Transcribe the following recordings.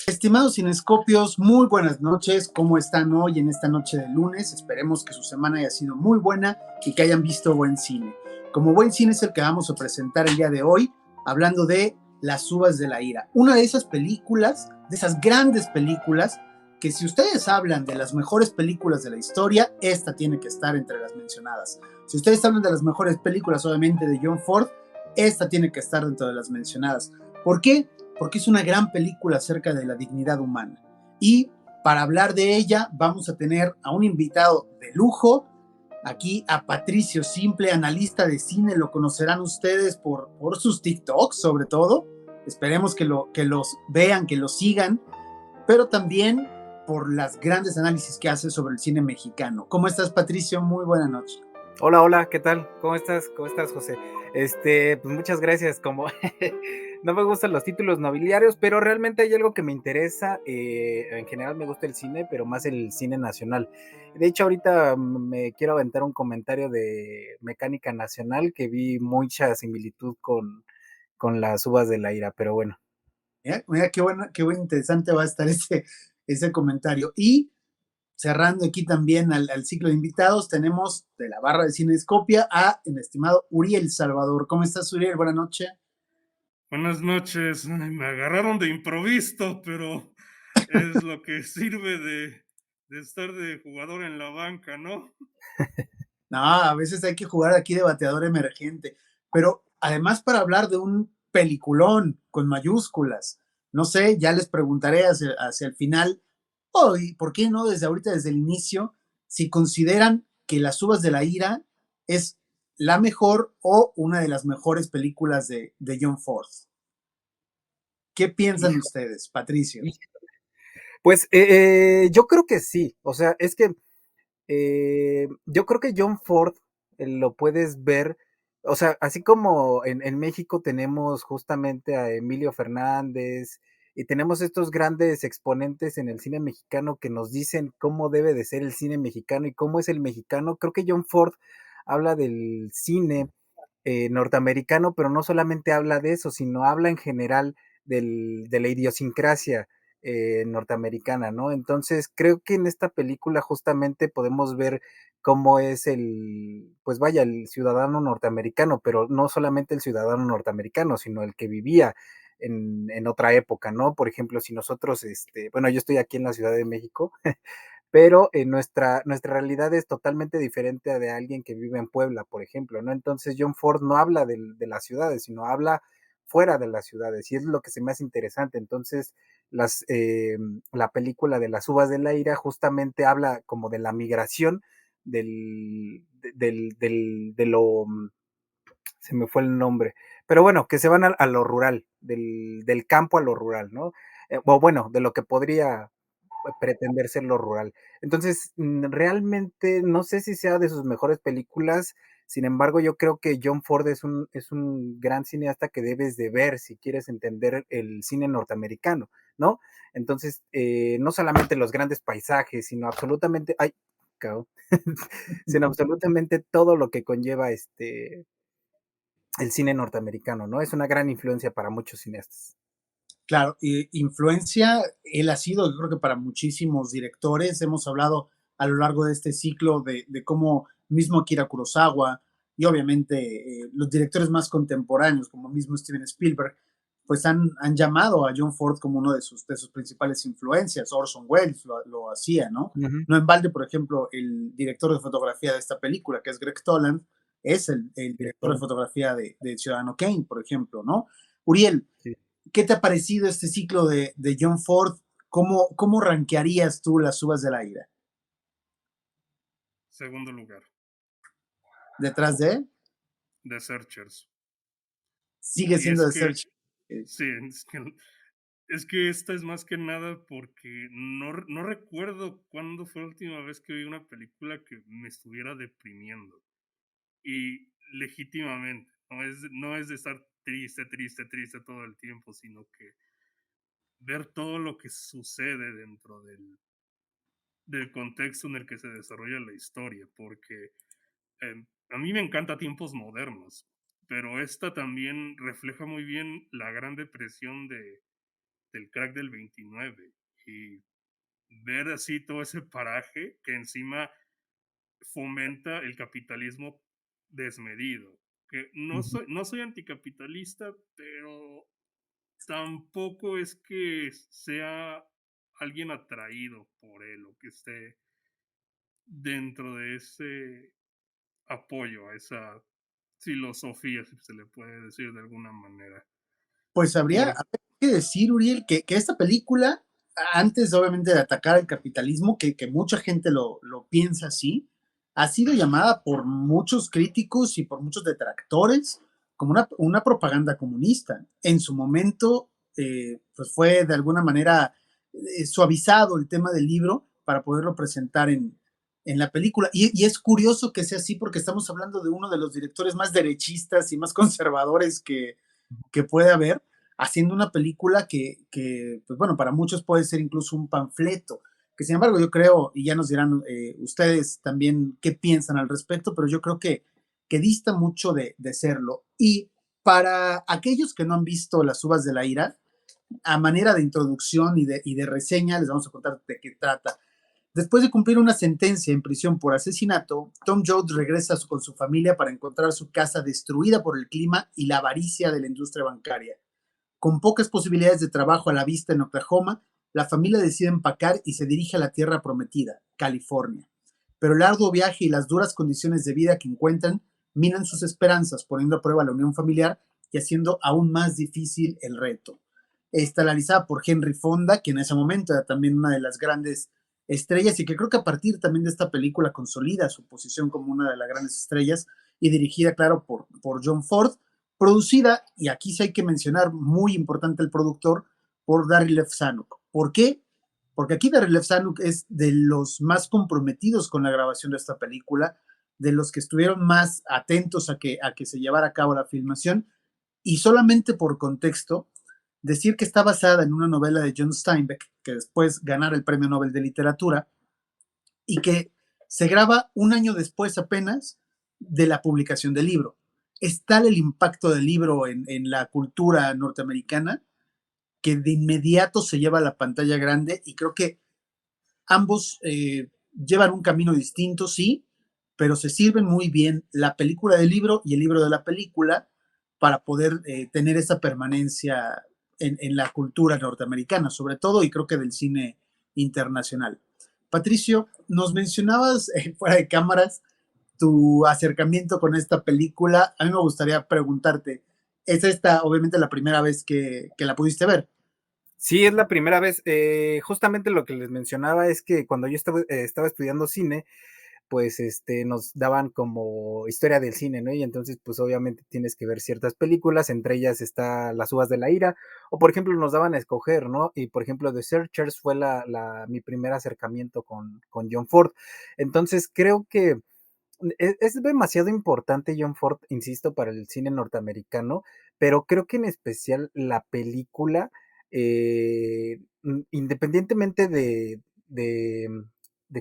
Estimados cinescopios, muy buenas noches. ¿Cómo están hoy en esta noche de lunes? Esperemos que su semana haya sido muy buena y que hayan visto buen cine. Como buen cine es el que vamos a presentar el día de hoy, hablando de Las uvas de la ira. Una de esas películas, de esas grandes películas, que si ustedes hablan de las mejores películas de la historia, esta tiene que estar entre las mencionadas. Si ustedes hablan de las mejores películas, obviamente, de John Ford, esta tiene que estar dentro de las mencionadas. ¿Por qué? Porque es una gran película acerca de la dignidad humana. Y para hablar de ella vamos a tener a un invitado de lujo, aquí a Patricio Simple, analista de cine, lo conocerán ustedes por sus TikToks sobre todo, esperemos que los vean, que los sigan, pero también por las grandes análisis que hace sobre el cine mexicano. ¿Cómo estás, Patricio? Muy buena noche. Hola, hola, ¿qué tal? ¿Cómo estás? ¿Cómo estás, José? Pues muchas gracias. Como no me gustan los títulos nobiliarios, pero realmente hay algo que me interesa. En general me gusta el cine, pero más el cine nacional. De hecho, ahorita me quiero aventar un comentario de Mecánica Nacional que vi mucha similitud con las uvas de la ira, pero bueno. Mira qué bueno, interesante va a estar ese comentario. Y cerrando aquí también al ciclo de invitados, tenemos de la barra de Cinescopia a el estimado Uriel Salvador. ¿Cómo estás, Uriel? Buenas noches. Buenas noches. Ay, me agarraron de improviso, pero es lo que sirve de estar de jugador en la banca, ¿no? No, a veces hay que jugar aquí de bateador emergente, pero además para hablar de un peliculón con mayúsculas, no sé, ya les preguntaré hacia el final, hoy, ¿por qué no desde ahorita, desde el inicio, si consideran que Las uvas de la ira es la mejor o una de las mejores películas de John Ford? ¿Qué piensan Hijo, ustedes, Patricio? hijo. Pues yo creo que sí. O sea, es que yo creo que John Ford lo puedes ver, o sea, así como en México tenemos justamente a Emilio Fernández y tenemos estos grandes exponentes en el cine mexicano que nos dicen cómo debe de ser el cine mexicano y cómo es el mexicano. Creo que John Ford habla del cine norteamericano, pero no solamente habla de eso, sino habla en general de la idiosincrasia norteamericana, ¿no? Entonces, creo que en esta película justamente podemos ver cómo es pues vaya, el ciudadano norteamericano, pero no solamente el ciudadano norteamericano, sino el que vivía en otra época, ¿no? Por ejemplo, si nosotros, bueno, yo estoy aquí en la Ciudad de México, pero nuestra realidad es totalmente diferente a de alguien que vive en Puebla, por ejemplo, ¿no? Entonces John Ford no habla de las ciudades, sino habla fuera de las ciudades, y es lo que se me hace interesante. Entonces, la película de Las uvas de la ira justamente habla como de la migración de lo, se me fue el nombre, pero bueno, que se van a lo rural, del campo a lo rural, ¿no? O bueno, de lo que podría pretender ser lo rural. Entonces, realmente no sé si sea de sus mejores películas, sin embargo, yo creo que John Ford es un gran cineasta que debes de ver si quieres entender el cine norteamericano, ¿no? Entonces, no solamente los grandes paisajes, sino absolutamente, ay, cao, sino absolutamente todo lo que conlleva el cine norteamericano, ¿no? Es una gran influencia para muchos cineastas. Claro, influencia, él ha sido, yo creo que para muchísimos directores, hemos hablado a lo largo de este ciclo de cómo mismo Akira Kurosawa y obviamente los directores más contemporáneos, como mismo Steven Spielberg, pues han llamado a John Ford como uno de sus principales influencias. Orson Welles lo hacía, ¿no? Ujú, No en balde, por ejemplo, el director de fotografía de esta película, que es Greg Toland, es el director de director, fotografía de Ciudadano Kane, por ejemplo, ¿no? Uriel, sí. ¿qué te ha parecido este ciclo de John Ford? ¿Cómo rankearías tú Las uvas de la ira? Segundo lugar, ¿Detrás de? The Searchers. Sigue Y siendo es The que, Search. sí, es que esta es más que nada porque no recuerdo cuándo fue la última vez que vi una película que me estuviera deprimiendo. Y legítimamente, no es de estar triste, triste, triste todo el tiempo, sino que ver todo lo que sucede dentro del contexto en el que se desarrolla la historia, porque a mí me encanta tiempos modernos, pero esta también refleja muy bien la gran depresión del crack del 29 y ver así todo ese paraje que encima fomenta el capitalismo desmedido. Que no soy anticapitalista, pero tampoco es que sea alguien atraído por él o que esté dentro de ese apoyo a esa filosofía, si se le puede decir de alguna manera. Pues habría Por, que decir, Uriel, que esta película, antes obviamente de atacar el capitalismo, que mucha gente lo piensa así, ha sido llamada por muchos críticos y por muchos detractores como una propaganda comunista. En su momento, pues fue de alguna manera suavizado el tema del libro para poderlo presentar en la película. Y es curioso que sea así porque estamos hablando de uno de los directores más derechistas y más conservadores que puede haber, haciendo una película pues bueno, para muchos puede ser incluso un panfleto, que sin embargo yo creo, y ya nos dirán ustedes también qué piensan al respecto, pero yo creo que dista mucho de serlo. Y para aquellos que no han visto Las uvas de la ira, a manera de introducción y de reseña, les vamos a contar de qué trata. Después de cumplir una sentencia en prisión por asesinato, Tom Jones regresa con su familia para encontrar su casa destruida por el clima y la avaricia de la industria bancaria. Con pocas posibilidades de trabajo a la vista en Oklahoma, la familia decide empacar y se dirige a la tierra prometida, California. Pero el arduo viaje y las duras condiciones de vida que encuentran minan sus esperanzas, poniendo a prueba la unión familiar y haciendo aún más difícil el reto. Estelarizada por Henry Fonda, que en ese momento era también una de las grandes estrellas y que creo que a partir también de esta película consolida su posición como una de las grandes estrellas, y dirigida, claro, por John Ford, producida, y aquí sí hay que mencionar, muy importante el productor, por Darryl F. Zanuck. ¿Por qué? Porque aquí Darryl F. Zanuck es de los más comprometidos con la grabación de esta película, de los que estuvieron más atentos a que se llevara a cabo la filmación, y solamente por contexto, decir que está basada en una novela de John Steinbeck, que después ganara el Premio Nobel de Literatura, y que se graba un año después apenas de la publicación del libro. Es tal el impacto del libro en la cultura norteamericana que de inmediato se lleva a la pantalla grande, y creo que ambos llevan un camino distinto, sí, pero se sirven muy bien la película del libro y el libro de la película para poder tener esa permanencia en la cultura norteamericana, sobre todo, y creo que del cine internacional. Patricio, nos mencionabas fuera de cámaras tu acercamiento con esta película. A mí me gustaría preguntarte, ¿es esta obviamente la primera vez que la pudiste ver? Sí, es la primera vez. Justamente lo que les mencionaba es que cuando yo estaba estudiando cine, pues nos daban como historia del cine, ¿no? Y entonces, pues obviamente tienes que ver ciertas películas, entre ellas está Las uvas de la ira, o por ejemplo nos daban a escoger, ¿no? Y por ejemplo, The Searchers fue mi primer acercamiento con John Ford. Entonces, creo que es demasiado importante John Ford, insisto, para el cine norteamericano, pero creo que en especial la película, independientemente de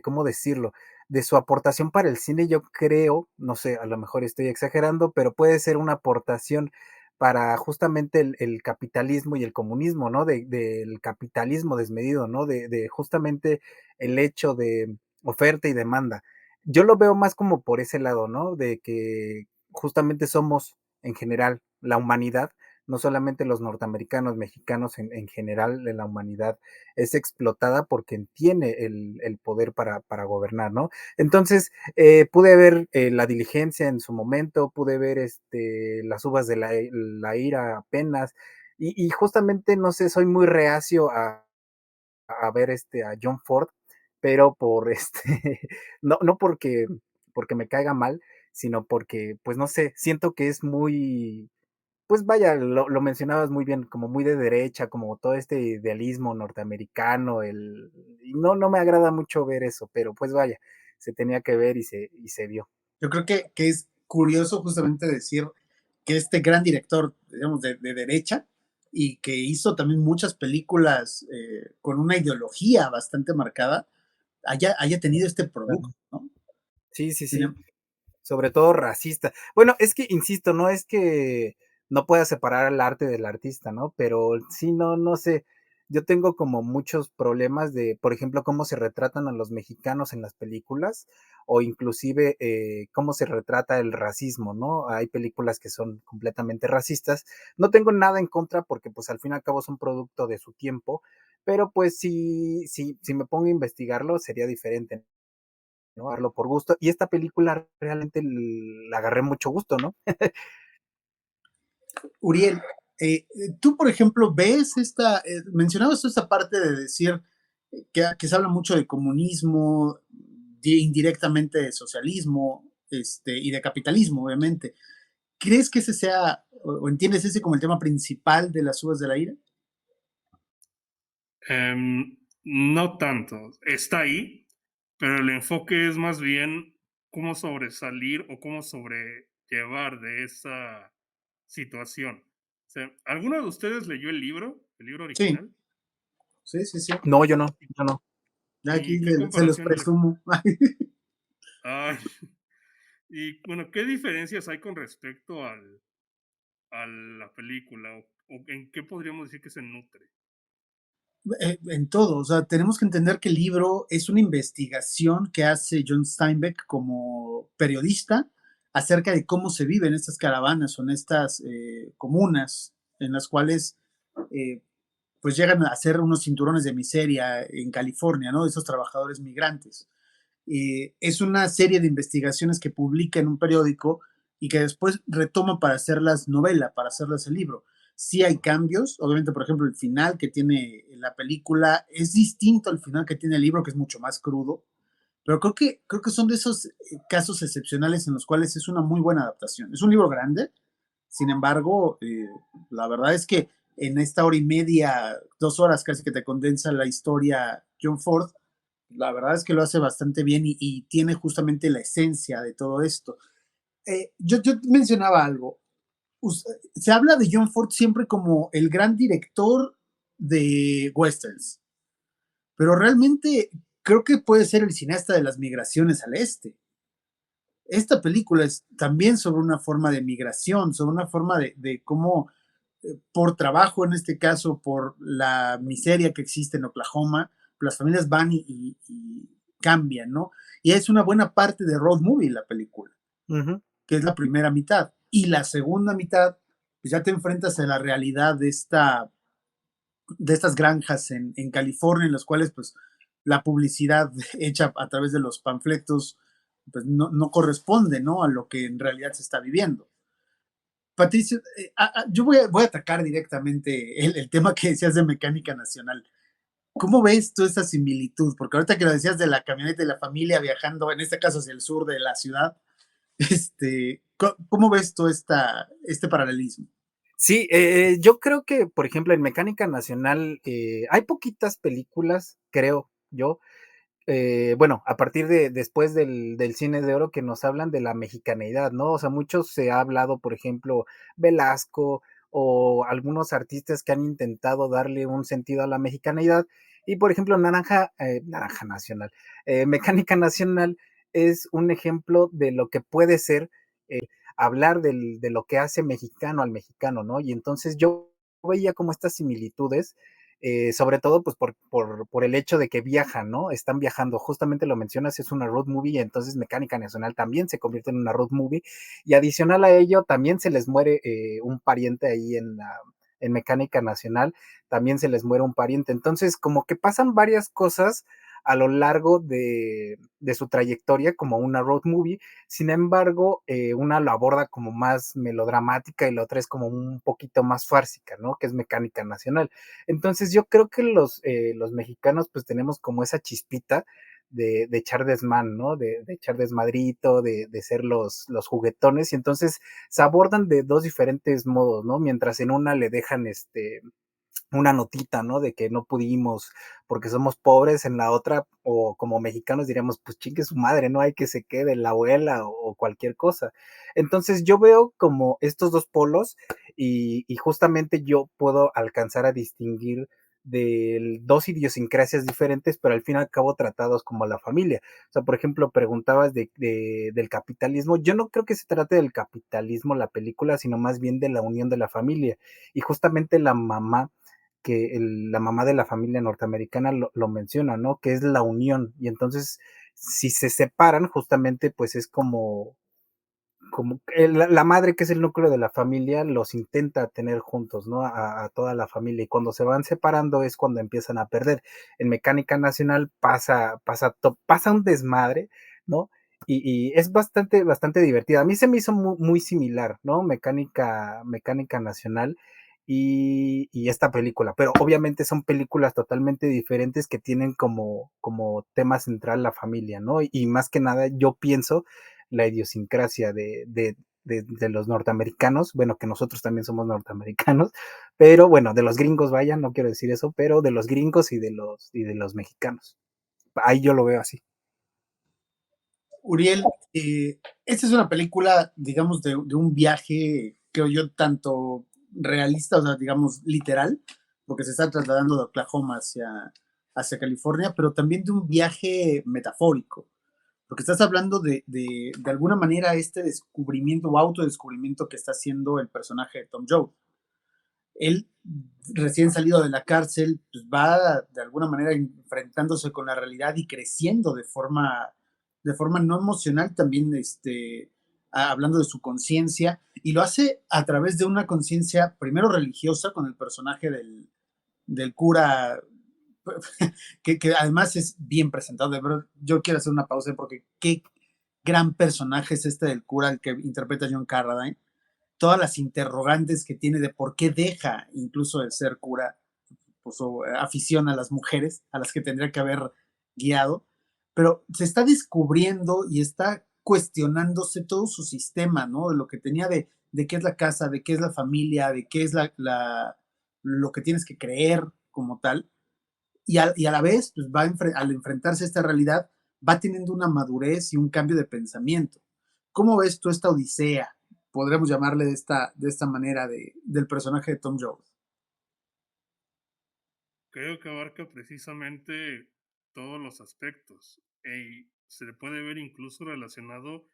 cómo decirlo, de su aportación para el cine, yo creo, no sé, a lo mejor estoy exagerando, pero puede ser una aportación para justamente el capitalismo y el comunismo, ¿no? Del capitalismo desmedido, ¿no? De justamente el hecho de oferta y demanda. Yo lo veo más como por ese lado, ¿no? De que justamente somos en general la humanidad, no solamente los norteamericanos, mexicanos, en general la humanidad es explotada por quien tiene el poder para gobernar, ¿no? Entonces, pude ver La Diligencia en su momento, pude ver Las uvas de la ira apenas, y justamente, no sé, soy muy reacio a ver a John Ford, pero por no porque me caiga mal, sino porque, pues no sé, siento que es muy, pues vaya, lo mencionabas muy bien, como muy de derecha, como todo este idealismo norteamericano, y no me agrada mucho ver eso, pero pues vaya, se tenía que ver y se vio. Yo creo que es curioso justamente decir que este gran director, digamos, de derecha, y que hizo también muchas películas con una ideología bastante marcada, haya tenido este producto, ¿no? Sí, sí, Sin sí. em- Sobre todo racista. Bueno, es que, insisto, no es que no pueda separar al arte del artista, ¿no? Pero sí, no, no sé. Yo tengo como muchos problemas de, por ejemplo, cómo se retratan a los mexicanos en las películas o inclusive cómo se retrata el racismo, ¿no? Hay películas que son completamente racistas. No tengo nada en contra porque pues al fin y al cabo es un producto de su tiempo, pero pues sí, sí, si me pongo a investigarlo sería diferente, ¿no? Verlo por gusto. Y esta película realmente la agarré mucho gusto, ¿no? Uriel, tú, por ejemplo, ves mencionabas esta parte de decir que se habla mucho de comunismo, indirectamente de socialismo, y de capitalismo, obviamente. ¿Crees que ese sea, o entiendes ese como el tema principal de las uvas de la ira? No tanto. Está ahí, pero el enfoque es más bien cómo sobresalir o cómo sobrellevar de esa situación. O sea, ¿alguno de ustedes leyó el libro Sí, original? sí, sí, sí. No, yo no, yo no. ¿Y Aquí qué se los comparación presumo. ay, y bueno, qué diferencias hay con respecto a la película? O en qué podríamos decir que se nutre? En todo, o sea, tenemos que entender que el libro es una investigación que hace John Steinbeck como periodista acerca de cómo se vive en estas caravanas o en estas comunas en las cuales eh, pues llegan a ser unos cinturones de miseria en California, ¿no? De esos trabajadores migrantes. Es una serie de investigaciones que publica en un periódico y que después retoma para hacerlas novela, para hacerlas el libro. Sí hay cambios, obviamente, por ejemplo, el final que tiene la película es distinto al final que tiene el libro, que es mucho más crudo, pero creo que son de esos casos excepcionales en los cuales es una muy buena adaptación. Es un libro grande, sin embargo, la verdad es que en esta hora y media, 2 horas casi que te condensa la historia John Ford, la verdad es que lo hace bastante bien y tiene justamente la esencia de todo esto. Yo mencionaba algo. Se habla de John Ford siempre como el gran director de westerns, pero realmente creo que puede ser el cineasta de las migraciones al este. Esta película es también sobre una forma de migración, sobre una forma de cómo, por trabajo en este caso, por la miseria que existe en Oklahoma, las familias van y cambian, ¿no? Y es una buena parte de road movie la película, Ujú. que es la primera mitad. Y la segunda mitad, pues ya te enfrentas a la realidad de estas granjas en California, en las cuales pues la publicidad hecha a través de los panfletos pues no corresponde, ¿no? A lo que en realidad se está viviendo. Patricio, yo voy a atacar directamente el tema que decías de Mecánica Nacional. ¿Cómo ves tú esa similitud? Porque ahorita que lo decías de la camioneta y la familia viajando, en este caso hacia el sur de la ciudad, ¿cómo ves tú este paralelismo? Sí, yo creo que, por ejemplo, en Mecánica Nacional hay poquitas películas, creo yo, bueno, a partir de después del cine de oro que nos hablan de la mexicaneidad, ¿no? O sea, muchos se ha hablado, por ejemplo, Velasco o algunos artistas que han intentado darle un sentido a la mexicaneidad. Y, por ejemplo, Naranja Nacional, Mecánica Nacional es un ejemplo de lo que puede ser hablar de lo que hace mexicano al mexicano, ¿no? Y entonces yo veía como estas similitudes sobre todo pues por el hecho de que viajan, ¿no? Están viajando, justamente lo mencionas, es una road movie, y entonces Mecánica Nacional también se convierte en una road movie, y adicional a ello también se les muere un pariente ahí en Mecánica Nacional, también se les muere un pariente, entonces como que pasan varias cosas a lo largo de su trayectoria como una road movie, sin embargo, una lo aborda como más melodramática y la otra es como un poquito más fársica, ¿no? Que es Mecánica Nacional. Entonces yo creo que los mexicanos pues tenemos como esa chispita de echar desmán, ¿no? De echar desmadrito, de ser los juguetones, y entonces se abordan de dos diferentes modos, ¿no? Mientras en una le dejan una notita, ¿no? De que no pudimos porque somos pobres en la otra, o como mexicanos diríamos, pues chingue su madre, no hay que se quede la abuela o cualquier cosa. Entonces yo veo como estos dos polos y justamente yo puedo alcanzar a distinguir de dos idiosincrasias diferentes, pero al fin y al cabo tratados como la familia. O sea, por ejemplo, preguntabas del capitalismo. Yo no creo que se trate del capitalismo la película, sino más bien de la unión de la familia. Y justamente la mamá de la familia norteamericana lo menciona, ¿no? Que es la unión. Y entonces, si se separan, justamente, pues es como la madre, que es el núcleo de la familia, los intenta tener juntos, ¿no? A toda la familia. Y cuando se van separando es cuando empiezan a perder. En Mecánica Nacional pasa un desmadre, ¿no? Y es bastante divertida. A mí se me hizo muy similar, ¿no? Mecánica Nacional y esta película. Pero obviamente son películas totalmente diferentes que tienen como tema central la familia, ¿no? Y más que nada, yo pienso la idiosincrasia de los norteamericanos, bueno, que nosotros también somos norteamericanos, pero bueno, de los gringos, vaya, no quiero decir eso, pero de los gringos y de los mexicanos. Ahí yo lo veo así. Uriel, esta es una película, digamos, de un viaje, creo yo, tanto realista, o sea, digamos, literal, porque se está trasladando de Oklahoma hacia California, pero también de un viaje metafórico, porque estás hablando de alguna manera este descubrimiento o autodescubrimiento que está haciendo el personaje de Tom Jones. Él, recién salido de la cárcel, pues va de alguna manera enfrentándose con la realidad y creciendo de forma no emocional, también hablando de su conciencia, y lo hace a través de una conciencia primero religiosa con el personaje del cura, que además es bien presentado. De verdad, yo quiero hacer una pausa porque qué gran personaje es este del cura, el que interpreta John Carradine, todas las interrogantes que tiene de por qué deja incluso de ser cura por su afición a las mujeres, a las que tendría que haber guiado, pero se está descubriendo y está cuestionándose todo su sistema, ¿no? De lo que tenía de qué es la casa, de qué es la familia, de qué es lo que tienes que creer como tal, y a la vez, pues al enfrentarse a esta realidad, va teniendo una madurez y un cambio de pensamiento. ¿Cómo ves tú esta odisea? Podremos llamarle de esta manera del personaje de Tom Jones. Creo que abarca precisamente todos los aspectos y se le puede ver incluso relacionado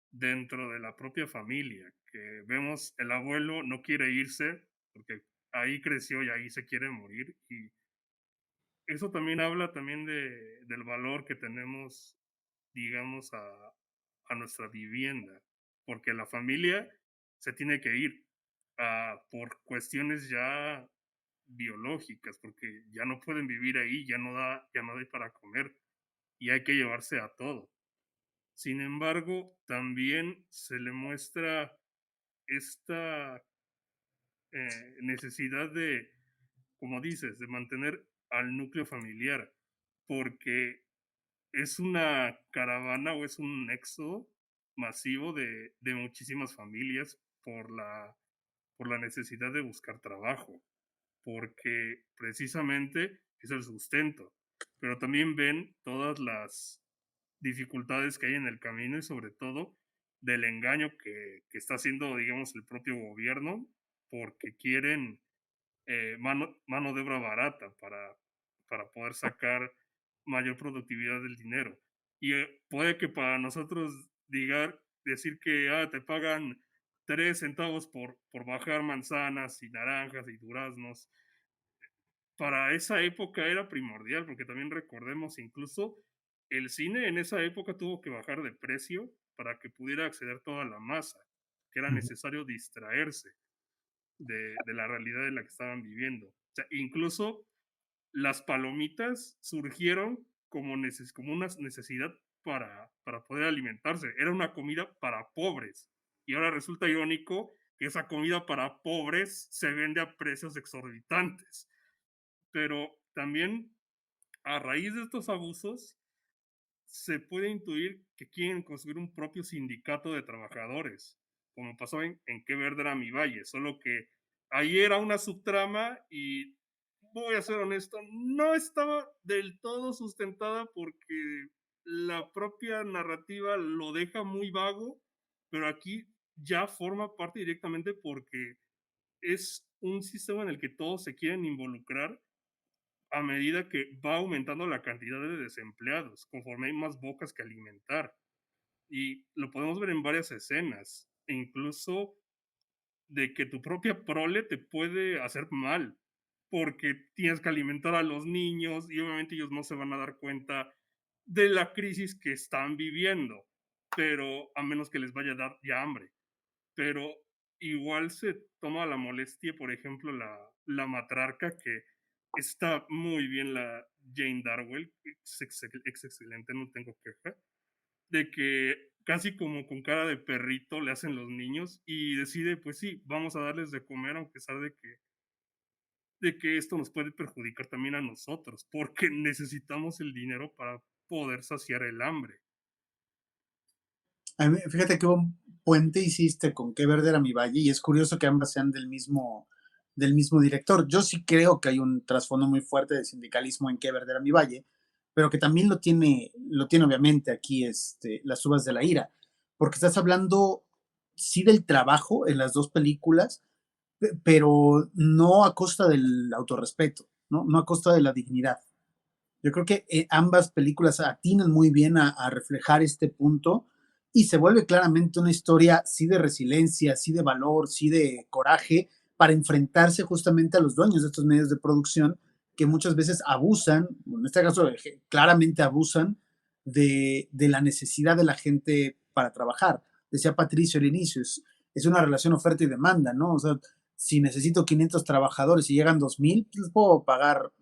dentro de la propia familia, que vemos el abuelo no quiere irse porque ahí creció y ahí se quiere morir, y eso también habla también del valor que tenemos, digamos, a nuestra vivienda, porque la familia se tiene que ir por cuestiones ya biológicas, porque ya no pueden vivir ahí, ya no hay para comer y hay que llevarse a todo. Sin embargo, también se le muestra esta necesidad de, como dices, de mantener al núcleo familiar, porque es una caravana o es un éxodo masivo de muchísimas familias por la necesidad de buscar trabajo, porque precisamente es el sustento, pero también ven todas las dificultades que hay en el camino y sobre todo del engaño que está haciendo, digamos, el propio gobierno, porque quieren mano de obra barata para poder sacar mayor productividad del dinero. Y puede que para nosotros decir que te pagan 3 centavos por bajar manzanas y naranjas y duraznos, para esa época era primordial, porque también recordemos, incluso el cine en esa época tuvo que bajar de precio para que pudiera acceder toda la masa, que era necesario distraerse de la realidad en la que estaban viviendo. O sea, incluso las palomitas surgieron como una necesidad para poder alimentarse. Era una comida para pobres. Y ahora resulta irónico que esa comida para pobres se vende a precios exorbitantes. Pero también a raíz de estos abusos se puede intuir que quieren construir un propio sindicato de trabajadores, como pasó en Que Verde era mi valle, solo que Ahí era una subtrama y voy a ser honesto, no estaba del todo sustentada porque la propia narrativa lo deja muy vago, pero aquí ya forma parte directamente porque es un sistema en el que todos se quieren involucrar a medida que va aumentando la cantidad de desempleados, conforme hay más bocas que alimentar. Y lo podemos ver en varias escenas, e incluso de que tu propia prole te puede hacer mal, porque tienes que alimentar a los niños y obviamente ellos no se van a dar cuenta de la crisis que están viviendo, pero a menos que les vaya a dar ya hambre. Pero igual se toma la molestia, por ejemplo, la matriarca, que está muy bien la Jane Darwell, excelente, no tengo queja, de que casi como con cara de perrito le hacen los niños y decide, pues sí, vamos a darles de comer, aunque sabe de que esto nos puede perjudicar también a nosotros, porque necesitamos el dinero para poder saciar el hambre. Fíjate qué buen puente hiciste con Qué verde era mi valle, y es curioso que ambas sean del mismo director. Yo sí creo que hay un trasfondo muy fuerte de sindicalismo en Qué verde era mi valle, pero que también lo tiene obviamente aquí Las uvas de la ira, porque estás hablando sí del trabajo en las dos películas, pero no a costa del autorrespeto, ¿no? No a costa de la dignidad. Yo creo que ambas películas atinan muy bien a reflejar este punto y se vuelve claramente una historia sí de resiliencia, sí de valor, sí de coraje para enfrentarse justamente a los dueños de estos medios de producción que muchas veces abusan, en este caso claramente abusan de la necesidad de la gente para trabajar. Decía Patricio al inicio, es una relación oferta y demanda, ¿no? O sea, si necesito 500 trabajadores y llegan 2000, pues les puedo pagar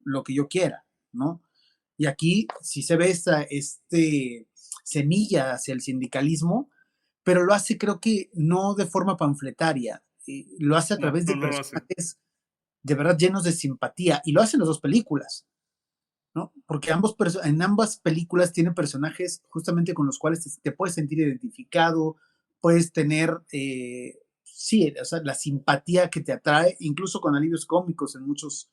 lo que yo quiera, ¿no? Y aquí sí se ve semilla hacia el sindicalismo, pero lo hace creo que no de forma panfletaria, lo hace a No, través de no, no lo hace. personajes de verdad llenos de simpatía, y lo hacen las dos películas, ¿no? Porque en ambas películas tienen personajes justamente con los cuales te puedes sentir identificado, puedes tener, sí, o sea, la simpatía que te atrae, incluso con alivios cómicos en muchos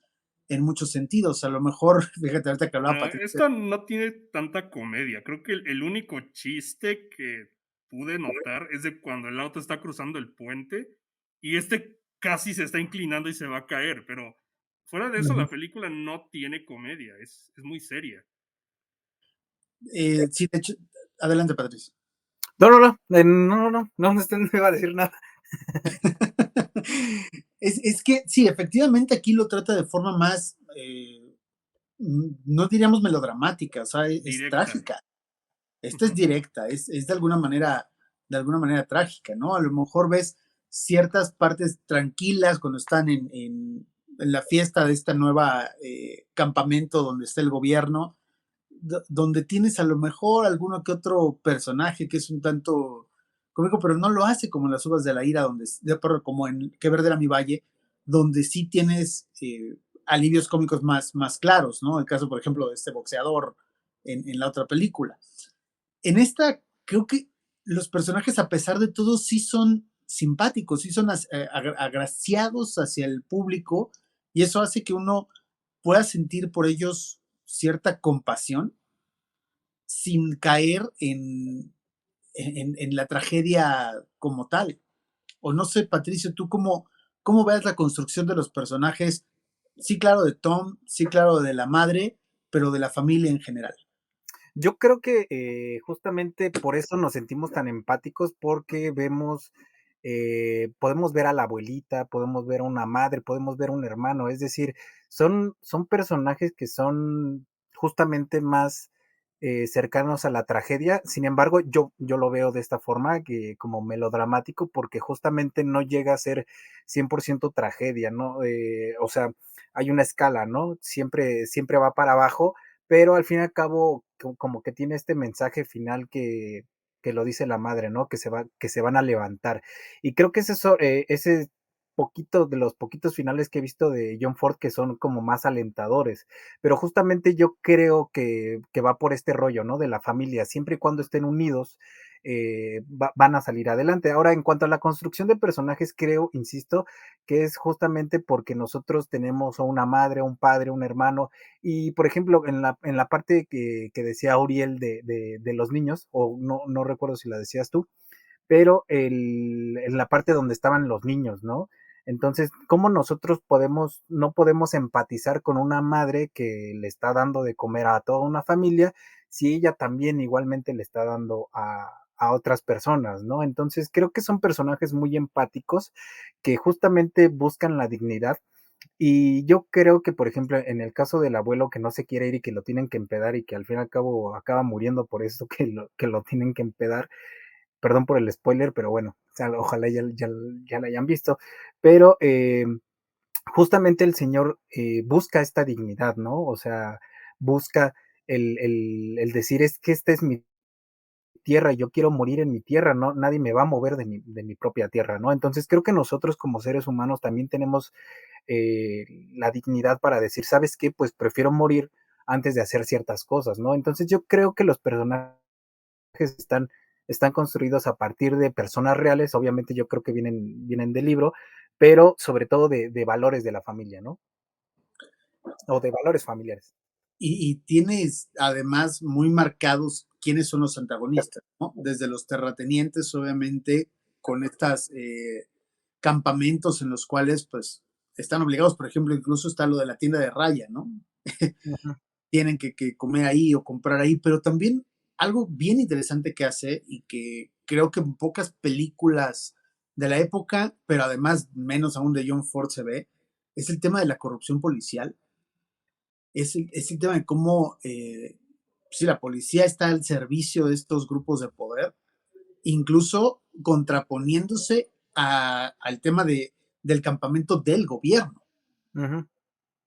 sentidos. A lo mejor, fíjate, ahorita que hablaba No, Patricia. esta no tiene tanta comedia. Creo que el único chiste que pude notar es de cuando el auto está cruzando el puente y casi se está inclinando y se va a caer, pero fuera de eso Ujú. la película no tiene comedia, es muy seria. Sí, de hecho, adelante, Patricia. No, no, no, no iba a decir nada. Es que sí, efectivamente aquí lo trata de forma más, no diríamos melodramática, o sea, es Directa. trágica. Esta es Ujú. directa, es de alguna manera trágica, ¿no? A lo mejor ves ciertas partes tranquilas cuando están en la fiesta de esta nueva campamento donde está el gobierno, donde tienes a lo mejor alguno que otro personaje que es un tanto cómico, pero no lo hace como en Las uvas de la ira, como en Qué verde era mi valle, donde sí tienes alivios cómicos más claros, ¿no? El caso, por ejemplo, de este boxeador en la otra película. En esta, creo que los personajes, a pesar de todo, sí son simpáticos, sí son agraciados hacia el público, y eso hace que uno pueda sentir por ellos cierta compasión sin caer en la tragedia como tal. O no sé, Patricio, tú cómo ves la construcción de los personajes, sí, claro, de Tom, sí, claro, de la madre, pero de la familia en general. Yo creo que justamente por eso nos sentimos tan empáticos, porque podemos ver a la abuelita, podemos ver a una madre, podemos ver a un hermano, es decir, son personajes que son justamente más cercanos a la tragedia. Sin embargo, yo lo veo de esta forma, que como melodramático, porque justamente no llega a ser 100% tragedia, ¿no? O sea, hay una escala, ¿no? Siempre va para abajo, pero al fin y al cabo como que tiene este mensaje final que lo dice la madre, ¿no? Que se van a levantar. Y creo que ese poquito de los poquitos finales que he visto de John Ford que son como más alentadores, pero justamente yo creo que va por este rollo, ¿no? De la familia, siempre y cuando estén unidos, van a salir adelante. Ahora, en cuanto a la construcción de personajes, creo, insisto, que es justamente porque nosotros tenemos a una madre, un padre, un hermano, y por ejemplo, en la parte que decía Auriel de los niños, o no recuerdo si la decías tú, pero en la parte donde estaban los niños, ¿no? Entonces, ¿cómo nosotros no podemos empatizar con una madre que le está dando de comer a toda una familia si ella también igualmente le está dando a otras personas, ¿no? Entonces, creo que son personajes muy empáticos que justamente buscan la dignidad. Y yo creo que, por ejemplo, en el caso del abuelo que no se quiere ir y que lo tienen que empedar y que al fin y al cabo acaba muriendo por eso que lo tienen que empedar, perdón por el spoiler, pero bueno, o sea, ojalá ya la hayan visto, pero justamente el Señor busca esta dignidad, ¿no? O sea, busca el decir, es que esta es mi tierra, yo quiero morir en mi tierra, no, nadie me va a mover de mi propia tierra, ¿no? Entonces creo que nosotros como seres humanos también tenemos la dignidad para decir, ¿sabes qué? Pues prefiero morir antes de hacer ciertas cosas, ¿no? Entonces yo creo que los personajes están, están construidos a partir de personas reales, obviamente yo creo que vienen del libro, pero sobre todo de valores de la familia, ¿no? O de valores familiares. Y tienes además muy marcados quiénes son los antagonistas, ¿no? Desde los terratenientes, obviamente, con estas campamentos en los cuales, pues, están obligados, por ejemplo, incluso está lo de la tienda de raya, ¿no? Ujú, Tienen que comer ahí o comprar ahí, pero también algo bien interesante que hace y que creo que en pocas películas de la época, pero además menos aún de John Ford se ve, es el tema de la corrupción policial. Es el tema de cómo si la policía está al servicio de estos grupos de poder, incluso contraponiéndose al tema del campamento del gobierno. ujú.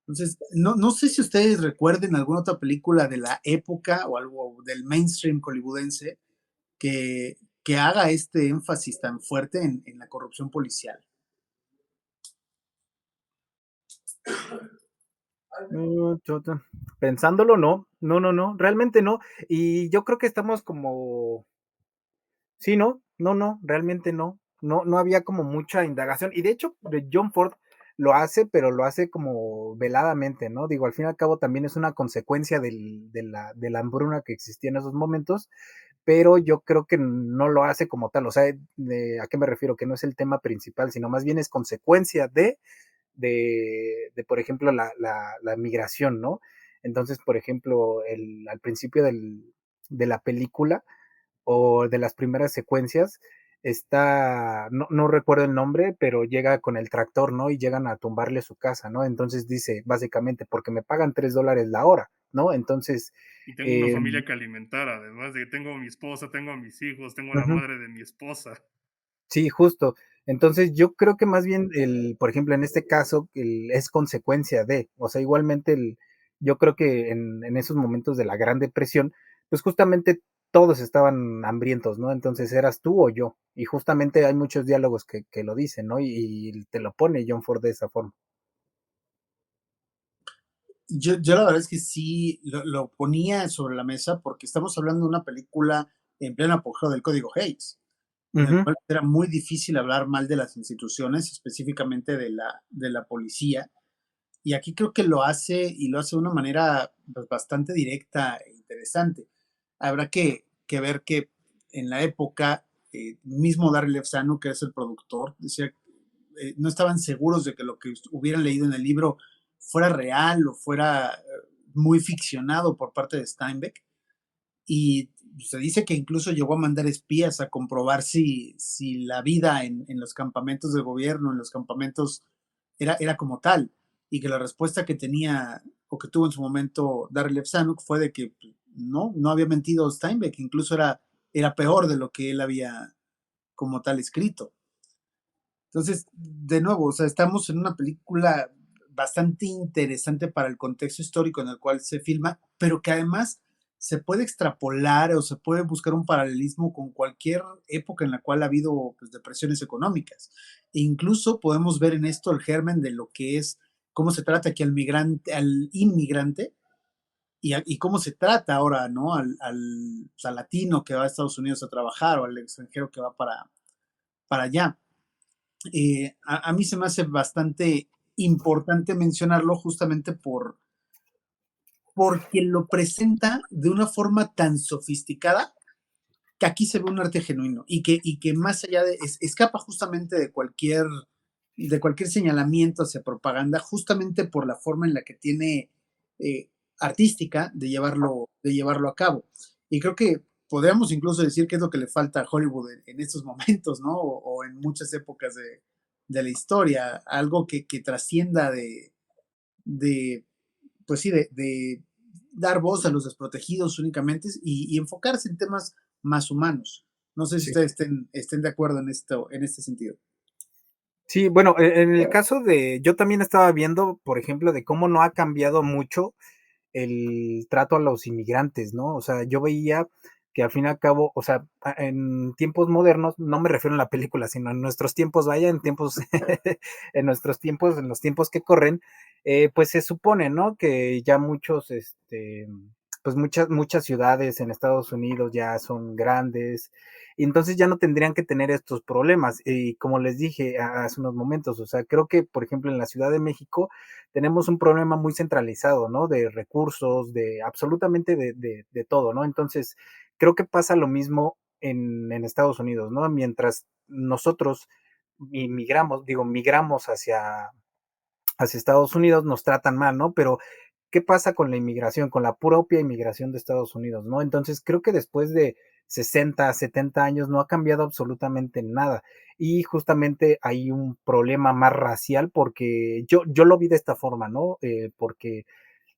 Entonces, no sé si ustedes recuerden alguna otra película de la época o algo del mainstream hollywoodense que haga este énfasis tan fuerte en la corrupción policial. Pensándolo, no, realmente no. Y yo creo que estamos como, sí, no, realmente no. No había como mucha indagación. Y de hecho, de John Ford lo hace, pero lo hace como veladamente, ¿no? Digo, al fin y al cabo también es una consecuencia de la hambruna que existía en esos momentos, pero yo creo que no lo hace como tal. O sea, ¿a qué me refiero? Que no es el tema principal, sino más bien es consecuencia por ejemplo, la migración, ¿no? Entonces, por ejemplo, al principio de la película, o de las primeras secuencias, no recuerdo el nombre, pero llega con el tractor, ¿no? Y llegan a tumbarle su casa, ¿no? Entonces dice, básicamente, porque me pagan $3 la hora, ¿no? Entonces, Y tengo una eh, familia que alimentar, además de que tengo a mi esposa, tengo a mis hijos, tengo a la ujú, madre de mi esposa. sí, justo. Entonces, yo creo que más bien, por ejemplo, en este caso, es consecuencia o sea, igualmente, yo creo que en esos momentos de la Gran Depresión, pues justamente todos estaban hambrientos, ¿no? Entonces, eras tú o yo. Y justamente hay muchos diálogos que lo dicen, ¿no? Y te lo pone John Ford de esa forma. Yo la verdad es que sí lo ponía sobre la mesa porque estamos hablando de una película en pleno apogeo del código Hayes, en el Ujú, cual era muy difícil hablar mal de las instituciones, específicamente de la policía. Y aquí creo que lo hace y lo hace de una manera pues, bastante directa e interesante. Habrá que ver que en la época, mismo Darryl Lefsano, que es el productor, decía no estaban seguros de que lo que hubieran leído en el libro fuera real o fuera muy ficcionado por parte de Steinbeck. Y se dice que incluso llegó a mandar espías a comprobar si la vida en los campamentos del gobierno, en los campamentos, era como tal. Y que la respuesta que tenía o que tuvo en su momento Darryl Epsanuk fue de que pues, no había mentido Steinbeck, incluso era peor de lo que él había como tal escrito. Entonces, de nuevo, o sea, estamos en una película bastante interesante para el contexto histórico en el cual se filma, pero que además se puede extrapolar o se puede buscar un paralelismo con cualquier época en la cual ha habido pues, depresiones económicas. E incluso podemos ver en esto el germen de lo que es, cómo se trata aquí al migrante, al inmigrante, y cómo se trata ahora, ¿no? Pues, al latino que va a Estados Unidos a trabajar o al extranjero que va para allá. A mí se me hace bastante importante mencionarlo justamente porque lo presenta de una forma tan sofisticada que aquí se ve un arte genuino y que más allá escapa justamente de cualquier señalamiento hacia propaganda, justamente por la forma en la que tiene artística de llevarlo a cabo. Y creo que podríamos incluso decir que es lo que le falta a Hollywood en estos momentos, ¿no? O en muchas épocas de la historia, algo que trascienda de, pues sí, de dar voz a los desprotegidos únicamente y enfocarse en temas más humanos. No sé si Sí. ustedes estén de acuerdo en este sentido. Sí, bueno, en el caso de, yo también estaba viendo, por ejemplo, de cómo no ha cambiado mucho el trato a los inmigrantes, ¿no? O sea, yo veía que al fin y al cabo, o sea, en tiempos modernos, no me refiero a la película, sino en nuestros tiempos, vaya, en tiempos, en nuestros tiempos, en los tiempos que corren, pues se supone, ¿no? Que ya muchos, pues muchas ciudades en Estados Unidos ya son grandes, y entonces ya no tendrían que tener estos problemas. Y como les dije hace unos momentos, o sea, creo que, por ejemplo, en la Ciudad de México, tenemos un problema muy centralizado, ¿no? De recursos, de absolutamente de todo, ¿no? Entonces, creo que pasa lo mismo en Estados Unidos, ¿no? Mientras nosotros migramos hacia Estados Unidos, nos tratan mal, ¿no? Pero, ¿qué pasa con la inmigración, con la propia inmigración de Estados Unidos, ¿no? Entonces, creo que después de 60, 70 años no ha cambiado absolutamente nada. Y justamente hay un problema más racial porque yo lo vi de esta forma, ¿no? Porque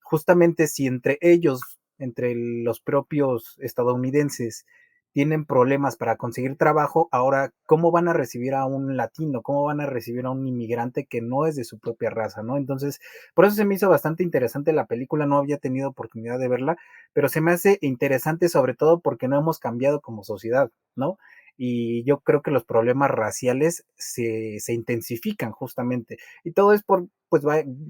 justamente si entre ellos, entre los propios estadounidenses, tienen problemas para conseguir trabajo, ahora, ¿cómo van a recibir a un latino? ¿Cómo van a recibir a un inmigrante que no es de su propia raza, ¿no? Entonces, por eso se me hizo bastante interesante la película, no había tenido oportunidad de verla, pero se me hace interesante sobre todo porque no hemos cambiado como sociedad, ¿no? Y yo creo que los problemas raciales se intensifican justamente. Y todo es pues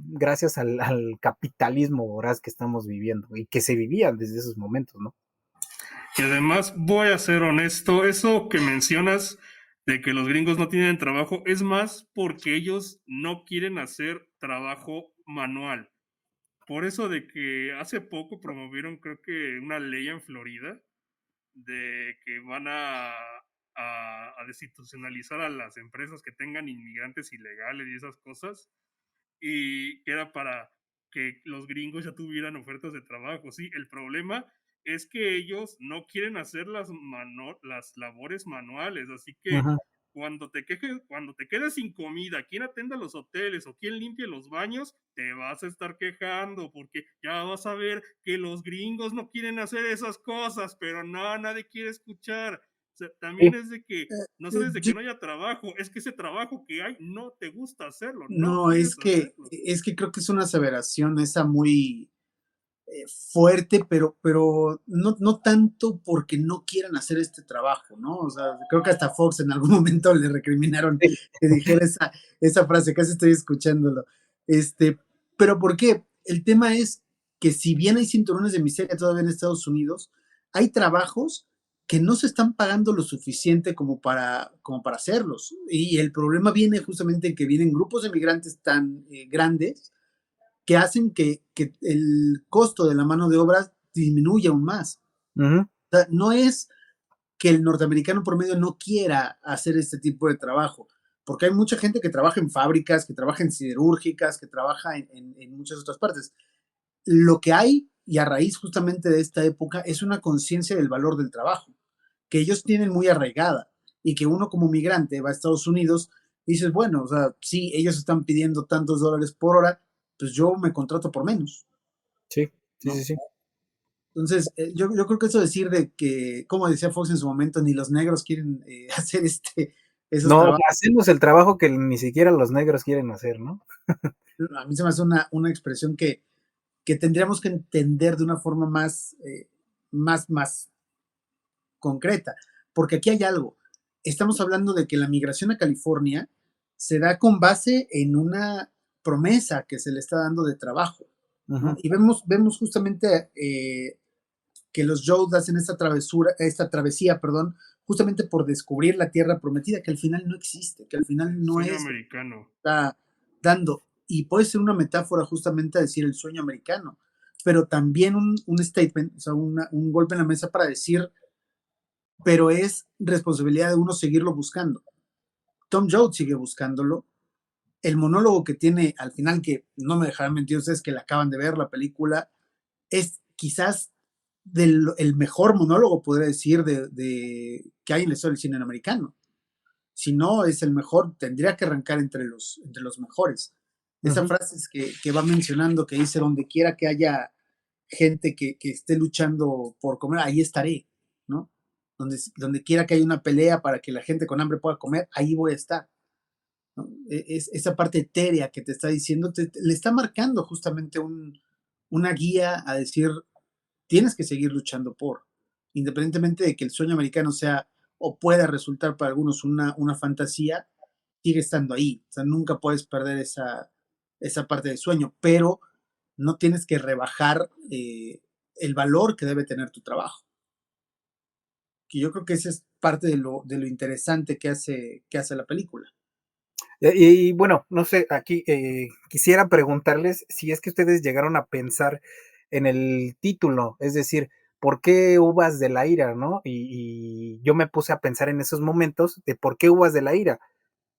gracias al capitalismo voraz que estamos viviendo y que se vivía desde esos momentos, ¿no? Y además, voy a ser honesto, eso que mencionas de que los gringos no tienen trabajo es más porque ellos no quieren hacer trabajo manual. Por eso de que hace poco promovieron, creo que una ley en Florida de que van a desinstitucionalizar a las empresas que tengan inmigrantes ilegales y esas cosas, y que era para que los gringos ya tuvieran ofertas de trabajo. Sí, el problema es que ellos no quieren hacer las labores manuales, así que Ajá. cuando te quedes sin comida, quién atienda los hoteles o quién limpie los baños, te vas a estar quejando porque ya vas a ver que los gringos no quieren hacer esas cosas, pero no, nadie quiere escuchar. O sea, también Sí. es de que no Eh, sabes de que yo- no haya trabajo, es que ese trabajo que hay no te gusta hacerlo, no no, es quieres que, hacerlo. es que creo que es una aseveración esa muy fuerte, pero no tanto porque no quieran hacer este trabajo, ¿no? O sea, creo que hasta Fox en algún momento le recriminaron Sí. que dijera esa frase, casi estoy escuchándolo. Este, pero ¿por qué? El tema es que si bien hay cinturones de miseria todavía en Estados Unidos, hay trabajos que no se están pagando lo suficiente como para hacerlos. Y el problema viene justamente en que vienen grupos de migrantes tan grandes que hacen que el costo de la mano de obra disminuya aún más. Ujú. O sea, no es que el norteamericano promedio no quiera hacer este tipo de trabajo, porque hay mucha gente que trabaja en fábricas, que trabaja en siderúrgicas, que trabaja en muchas otras partes. Lo que hay, y a raíz justamente de esta época, es una conciencia del valor del trabajo, que ellos tienen muy arraigada, y que uno como migrante va a Estados Unidos y dices, bueno, o sea, sí, ellos están pidiendo tantos dólares por hora, pues yo me contrato por menos, Sí, sí, ¿no? sí, sí. Entonces, yo creo que eso decir de que, como decía Fox en su momento, ni los negros quieren hacer esos No, trabajos, hacemos el trabajo que ni siquiera los negros quieren hacer, ¿no? a mí se me hace una expresión que tendríamos que entender de una forma más concreta, porque aquí hay algo. Estamos hablando de que la migración a California se da con base en una promesa que se le está dando de trabajo. ¿no? Ujú. Y vemos justamente que los Joes hacen esta travesía, perdón, justamente por descubrir la tierra prometida, que al final no existe, que al final no Sueño es lo que americano. está dando. Y puede ser una metáfora justamente a decir el sueño americano, pero también un statement, o sea, un golpe en la mesa para decir, pero es responsabilidad de uno seguirlo buscando. Tom Jones sigue buscándolo. El monólogo que tiene al final, que no me dejarán mentir ustedes que la acaban de ver la película, es quizás el mejor monólogo, podría decir, que hay en la historia del cine americano. Si no es el mejor, tendría que arrancar entre los mejores. Esa Ujú. frase es que va mencionando, que dice, donde quiera que haya gente que esté luchando por comer, ahí estaré, ¿no? Donde quiera que haya una pelea para que la gente con hambre pueda comer, ahí voy a estar. ¿No? Esa parte etérea que te está diciendo, le está marcando justamente una guía a decir, tienes que seguir luchando independientemente de que el sueño americano sea o pueda resultar para algunos una fantasía, sigue estando ahí. O sea, nunca puedes perder esa parte del sueño, pero no tienes que rebajar el valor que debe tener tu trabajo. Que yo creo que esa es parte de lo interesante que hace la película. Y bueno, no sé, aquí quisiera preguntarles si es que ustedes llegaron a pensar en el título, es decir, ¿por qué uvas de la ira, no? Y yo me puse a pensar en esos momentos de por qué uvas de la ira,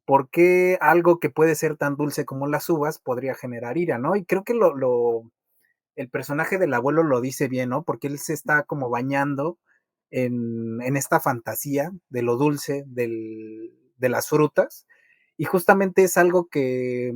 por qué algo que puede ser tan dulce como las uvas podría generar ira, ¿no? Y creo que el personaje del abuelo lo dice bien, ¿no? Porque él se está como bañando en esta fantasía de lo dulce, de las frutas, y justamente es algo que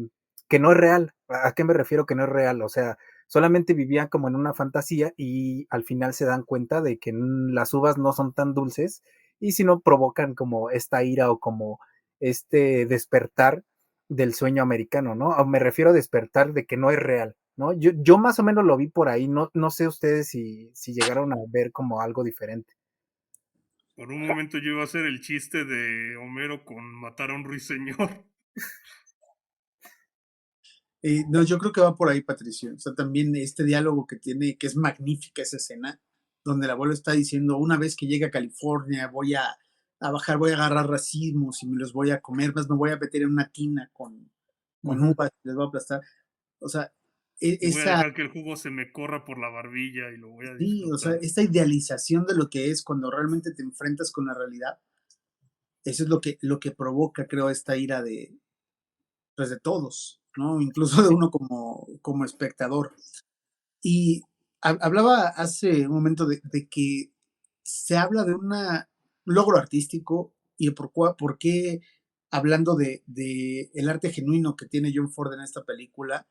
no es real. ¿A qué me refiero que no es real? O sea, solamente vivía como en una fantasía y al final se dan cuenta de que las uvas no son tan dulces y si no provocan como esta ira o como este despertar del sueño americano, ¿no? O me refiero a despertar de que no es real, ¿no? Yo más o menos lo vi por ahí, no sé ustedes si llegaron a ver como algo diferente. Por un momento yo iba a hacer el chiste de Homero con matar a un ruiseñor. No, yo creo que va por ahí, Patricio. O sea, también este diálogo que tiene, que es magnífica esa escena, donde el abuelo está diciendo, una vez que llegue a California, voy a bajar, voy a agarrar racimos y me los voy a comer, más me voy a meter en una tina con Ujú. uvas, les voy a aplastar. O sea, Y voy a esa, dejar que el jugo se me corra por la barbilla y lo voy a sí, o sea, disfrutar. esta idealización de lo que es cuando realmente te enfrentas con la realidad, eso es lo que provoca, creo, esta ira pues de todos, ¿no? Incluso de uno como espectador. Y hablaba hace un momento de que se habla de un logro artístico y por qué, hablando de el arte genuino que tiene John Ford en esta película,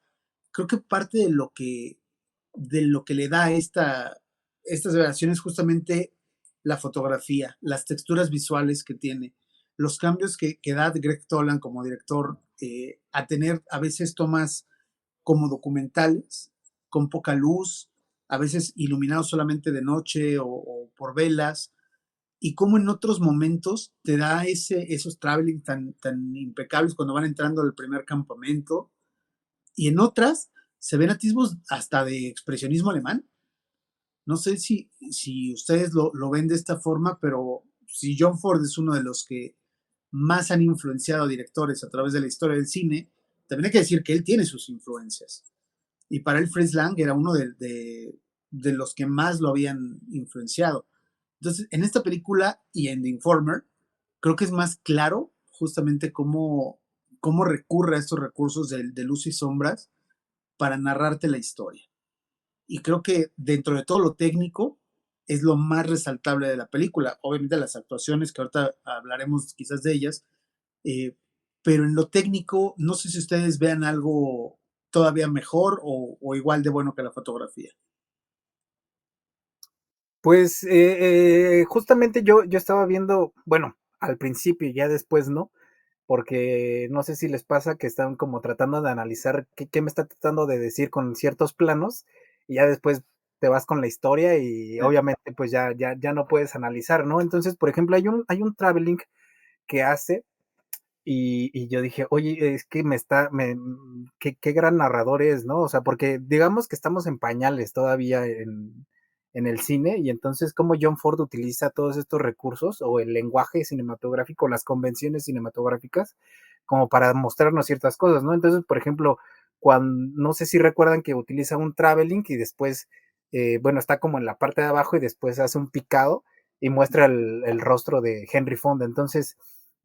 creo que parte de lo que le da estas relaciones justamente la fotografía, las texturas visuales que tiene, los cambios que da Greg Toland como director a tener a veces tomas como documentales, con poca luz, a veces iluminados solamente de noche o por velas, y cómo en otros momentos te da esos traveling tan impecables cuando van entrando al primer campamento, y en otras se ven atisbos hasta de expresionismo alemán. No sé si ustedes lo ven de esta forma, pero si John Ford es uno de los que más han influenciado a directores a través de la historia del cine, también hay que decir que él tiene sus influencias. Y para él Fritz Lang era uno de los que más lo habían influenciado. Entonces, en esta película y en The Informer, creo que es más claro justamente cómo recurre a estos recursos de luz y sombras para narrarte la historia. Y creo que dentro de todo lo técnico es lo más resaltable de la película. Obviamente las actuaciones, que ahorita hablaremos quizás de ellas, eh, pero en lo técnico, no sé si ustedes vean algo todavía mejor o igual de bueno que la fotografía. Pues justamente yo estaba viendo, bueno, al principio, ya después no, porque no sé si les pasa que están como tratando de analizar qué me está tratando de decir con ciertos planos y ya después te vas con la historia y obviamente pues ya no puedes analizar, ¿no? Entonces, por ejemplo, hay un traveling que hace y yo dije, oye, es que qué gran narrador es, ¿no? O sea, porque digamos que estamos en pañales todavía en el cine, y entonces cómo John Ford utiliza todos estos recursos, o el lenguaje cinematográfico, las convenciones cinematográficas, como para mostrarnos ciertas cosas, ¿no? Entonces, por ejemplo, no sé si recuerdan que utiliza un traveling y después, bueno, está como en la parte de abajo y después hace un picado y muestra el rostro de Henry Fonda. Entonces,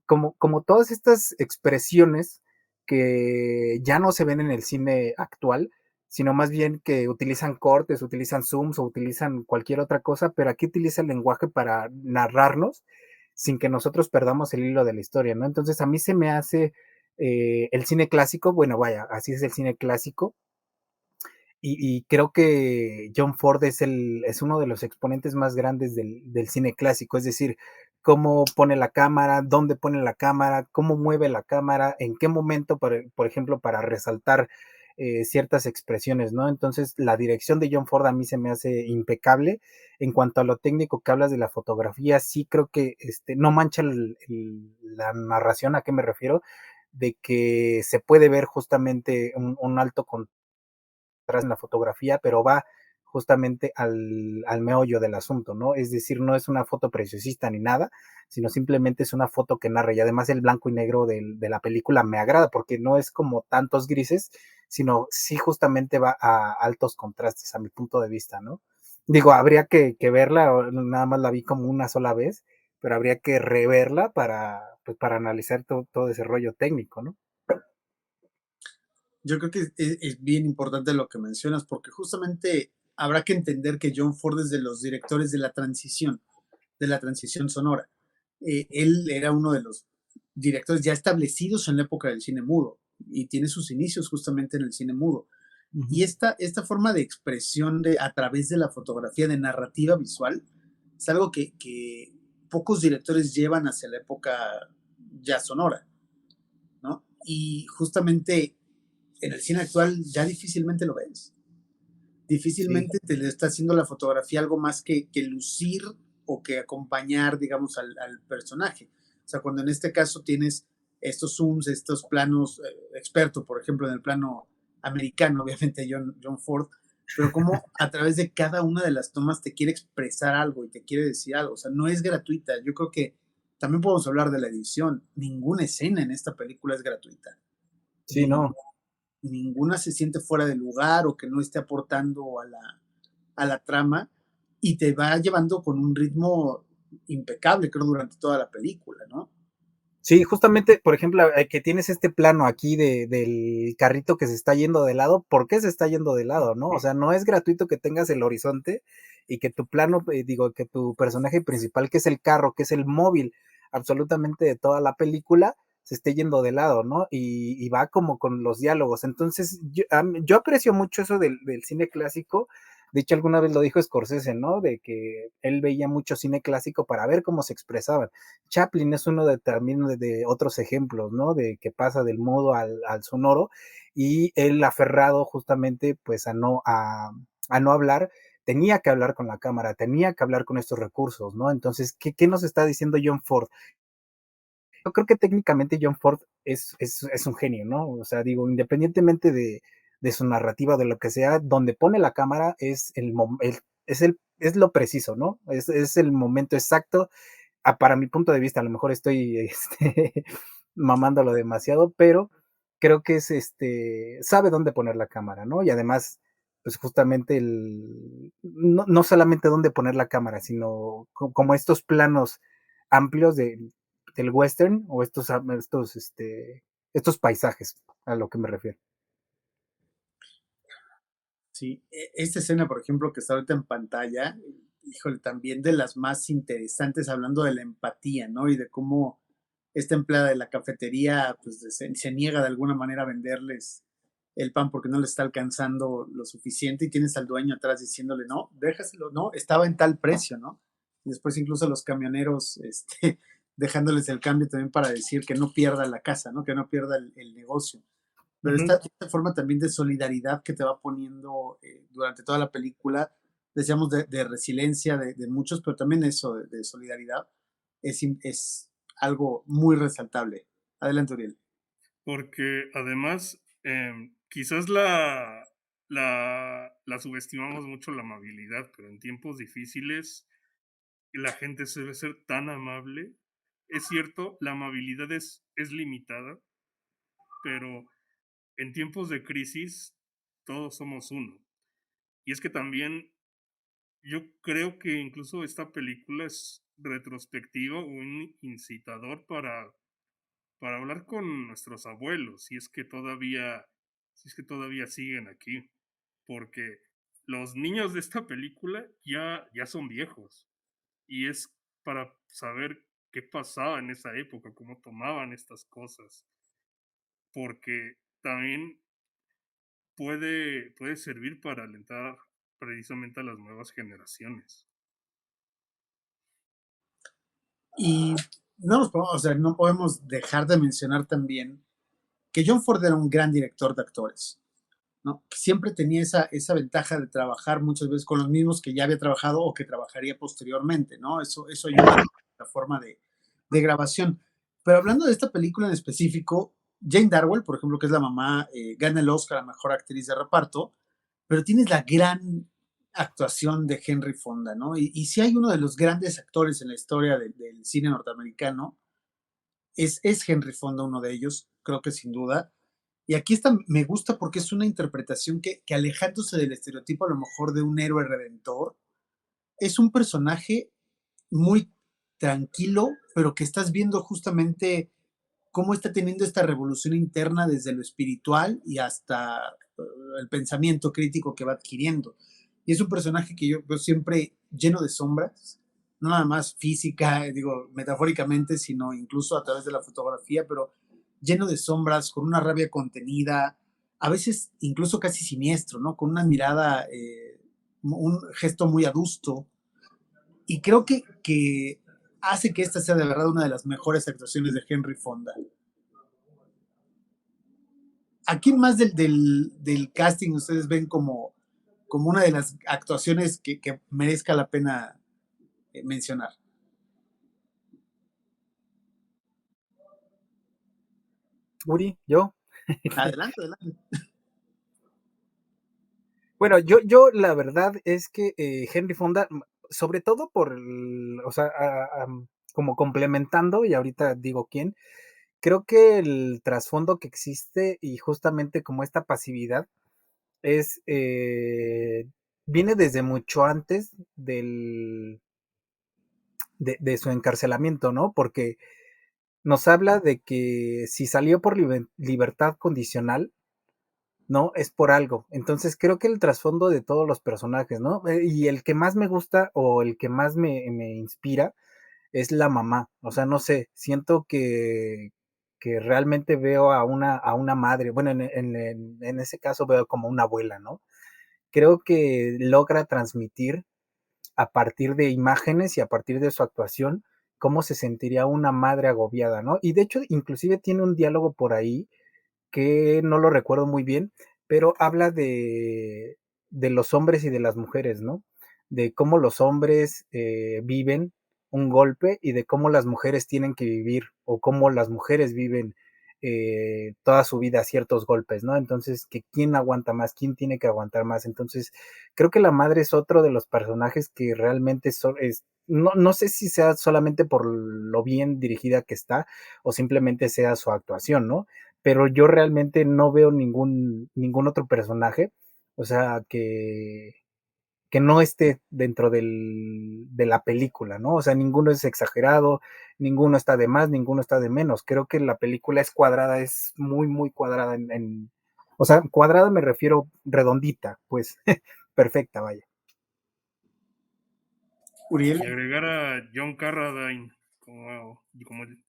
como todas estas expresiones que ya no se ven en el cine actual, sino más bien que utilizan cortes, utilizan zooms o utilizan cualquier otra cosa, pero aquí utiliza el lenguaje para narrarnos sin que nosotros perdamos el hilo de la historia, ¿no? Entonces a mí se me hace el cine clásico, bueno, vaya, así es el cine clásico, y creo que John Ford es uno de los exponentes más grandes del cine clásico, es decir, cómo pone la cámara, dónde pone la cámara, cómo mueve la cámara, en qué momento, por ejemplo, para resaltar ciertas expresiones, ¿no? Entonces, la dirección de John Ford a mí se me hace impecable. En cuanto a lo técnico que hablas de la fotografía, sí creo que no mancha la narración. ¿A qué me refiero? De que se puede ver justamente un alto en la fotografía, pero va justamente al meollo del asunto, ¿no? Es decir, no es una foto preciosista ni nada, sino simplemente es una foto que narra, y además el blanco y negro de la película me agrada porque no es como tantos grises, sino sí justamente va a altos contrastes a mi punto de vista, ¿no? Digo, habría que verla, nada más la vi como una sola vez, pero habría que reverla pues, para analizar todo ese rollo técnico, ¿no? Yo creo que es bien importante lo que mencionas, porque justamente habrá que entender que John Ford es de los directores de la transición sonora. Él era uno de los directores ya establecidos en la época del cine mudo y tiene sus inicios justamente en el cine mudo. Uh Y -huh. esta forma de expresión a través de la fotografía, de narrativa visual, es algo que pocos directores llevan hacia la época ya sonora, ¿no? Y justamente en el cine actual ya difícilmente lo ves. Sí. Difícilmente te le está haciendo la fotografía algo más que lucir o que acompañar, digamos, al personaje. O sea, cuando en este caso tienes estos zooms, estos planos, experto, por ejemplo, en el plano americano, obviamente John Ford, pero como a través de cada una de las tomas te quiere expresar algo y te quiere decir algo. O sea, no es gratuita. Yo creo que también podemos hablar de la edición. Ninguna escena en esta película es gratuita. Sí, no. Ninguna se siente fuera de lugar o que no esté aportando a la trama, y te va llevando con un ritmo impecable, creo, durante toda la película, ¿no? Sí, justamente, por ejemplo, que tienes este plano aquí del carrito que se está yendo de lado, ¿por qué se está yendo de lado, no? O sea, no es gratuito que tengas el horizonte y que tu plano, digo, que tu personaje principal, que es el carro, que es el móvil absolutamente de toda la película, se esté yendo de lado, ¿no? Y va como con los diálogos. Entonces, yo aprecio mucho eso del cine clásico. De hecho, alguna vez lo dijo Scorsese, ¿no? De que él veía mucho cine clásico para ver cómo se expresaban. Chaplin es uno también de otros ejemplos, ¿no? De que pasa del mudo al sonoro, y él aferrado justamente pues a no hablar, tenía que hablar con la cámara, tenía que hablar con estos recursos, ¿no? Entonces, ¿qué nos está diciendo John Ford? Yo creo que técnicamente John Ford es un genio, ¿no? O sea, digo, independientemente de su narrativa, de lo que sea, donde pone la cámara es lo preciso, ¿no? Es el momento exacto. Para mi punto de vista, a lo mejor estoy mamándolo demasiado, pero creo que sabe dónde poner la cámara, ¿no? Y además, pues justamente no solamente dónde poner la cámara, sino como estos planos amplios del western, o estos paisajes, a lo que me refiero. Sí, esta escena, por ejemplo, que está ahorita en pantalla, híjole, también de las más interesantes, hablando de la empatía, ¿no? Y de cómo esta empleada de la cafetería, pues, se niega de alguna manera a venderles el pan porque no le está alcanzando lo suficiente, y tienes al dueño atrás diciéndole, no, déjaselo, no, estaba en tal precio, ¿no? Y después incluso los camioneros, dejándoles el cambio también para decir que no pierda la casa, ¿no? Que no pierda el negocio. Pero Ujú. esta forma también de solidaridad que te va poniendo durante toda la película, decíamos de resiliencia de muchos, pero también eso de solidaridad, es algo muy resaltable Adelante, Uriel. Porque además, quizás la subestimamos mucho la amabilidad, pero en tiempos difíciles la gente suele ser tan amable. Es cierto, la amabilidad es limitada, pero en tiempos de crisis todos somos uno. Y es que también yo creo que incluso esta película es retrospectiva o un incitador para hablar con nuestros abuelos, si es que todavía siguen aquí, porque los niños de esta película ya son viejos y es para saber qué pasaba en esa época, cómo tomaban estas cosas, porque también puede servir para alentar precisamente a las nuevas generaciones. Y no nos podemos, o sea, no podemos dejar de mencionar también que John Ford era un gran director de actores, ¿no? Que siempre tenía esa ventaja de trabajar muchas veces con los mismos que ya había trabajado o que trabajaría posteriormente, ¿no? Eso ayuda a la forma de grabación. Pero hablando de esta película en específico, Jane Darwell, por ejemplo, que es la mamá, gana el Oscar a Mejor Actriz de Reparto, pero tienes la gran actuación de Henry Fonda, ¿no? Y si hay uno de los grandes actores en la historia del cine norteamericano, es Henry Fonda uno de ellos, creo que sin duda. Y aquí está, me gusta porque es una interpretación que alejándose del estereotipo a lo mejor de un héroe redentor, es un personaje muy tranquilo, pero que estás viendo justamente cómo está teniendo esta revolución interna desde lo espiritual y hasta el pensamiento crítico que va adquiriendo. Y es un personaje que yo veo siempre lleno de sombras, no nada más física, digo, metafóricamente, sino incluso a través de la fotografía, pero lleno de sombras, con una rabia contenida, a veces incluso casi siniestro, ¿no? Con una mirada, un gesto muy adusto. Y creo que hace que esta sea de verdad una de las mejores actuaciones de Henry Fonda. ¿A quién más del casting ustedes ven como una de las actuaciones que merezca la pena mencionar? Uri, yo. Adelante, adelante. Bueno, yo la verdad es que Henry Fonda, sobre todo o sea, como complementando, y ahorita digo quién, creo que el trasfondo que existe y justamente como esta pasividad es, viene desde mucho antes de su encarcelamiento, ¿no? Porque nos habla de que si salió por libertad condicional, ¿no? Es por algo. Entonces creo que el trasfondo de todos los personajes, ¿no? Y el que más me gusta o el que más me inspira es la mamá. O sea, no sé, siento que realmente veo a una madre, bueno, en ese caso veo como una abuela, ¿no? Creo que logra transmitir a partir de imágenes y a partir de su actuación cómo se sentiría una madre agobiada, ¿no? Y de hecho, inclusive tiene un diálogo por ahí que no lo recuerdo muy bien, pero habla de los hombres y de las mujeres, ¿no? De cómo los hombres viven un golpe y de cómo las mujeres tienen que vivir o cómo las mujeres viven toda su vida ciertos golpes, ¿no? Entonces, que quién aguanta más, quién tiene que aguantar más. Entonces, creo que la madre es otro de los personajes que realmente no sé si sea solamente por lo bien dirigida que está o simplemente sea su actuación, ¿no? Pero yo realmente no veo ningún otro personaje, o sea, que no esté dentro de la película, ¿no? O sea, ninguno es exagerado, ninguno está de más, ninguno está de menos. Creo que la película es cuadrada, es muy, muy cuadrada o sea, cuadrada me refiero redondita, pues, perfecta, vaya. Uriel. Y agregar a John Carradine como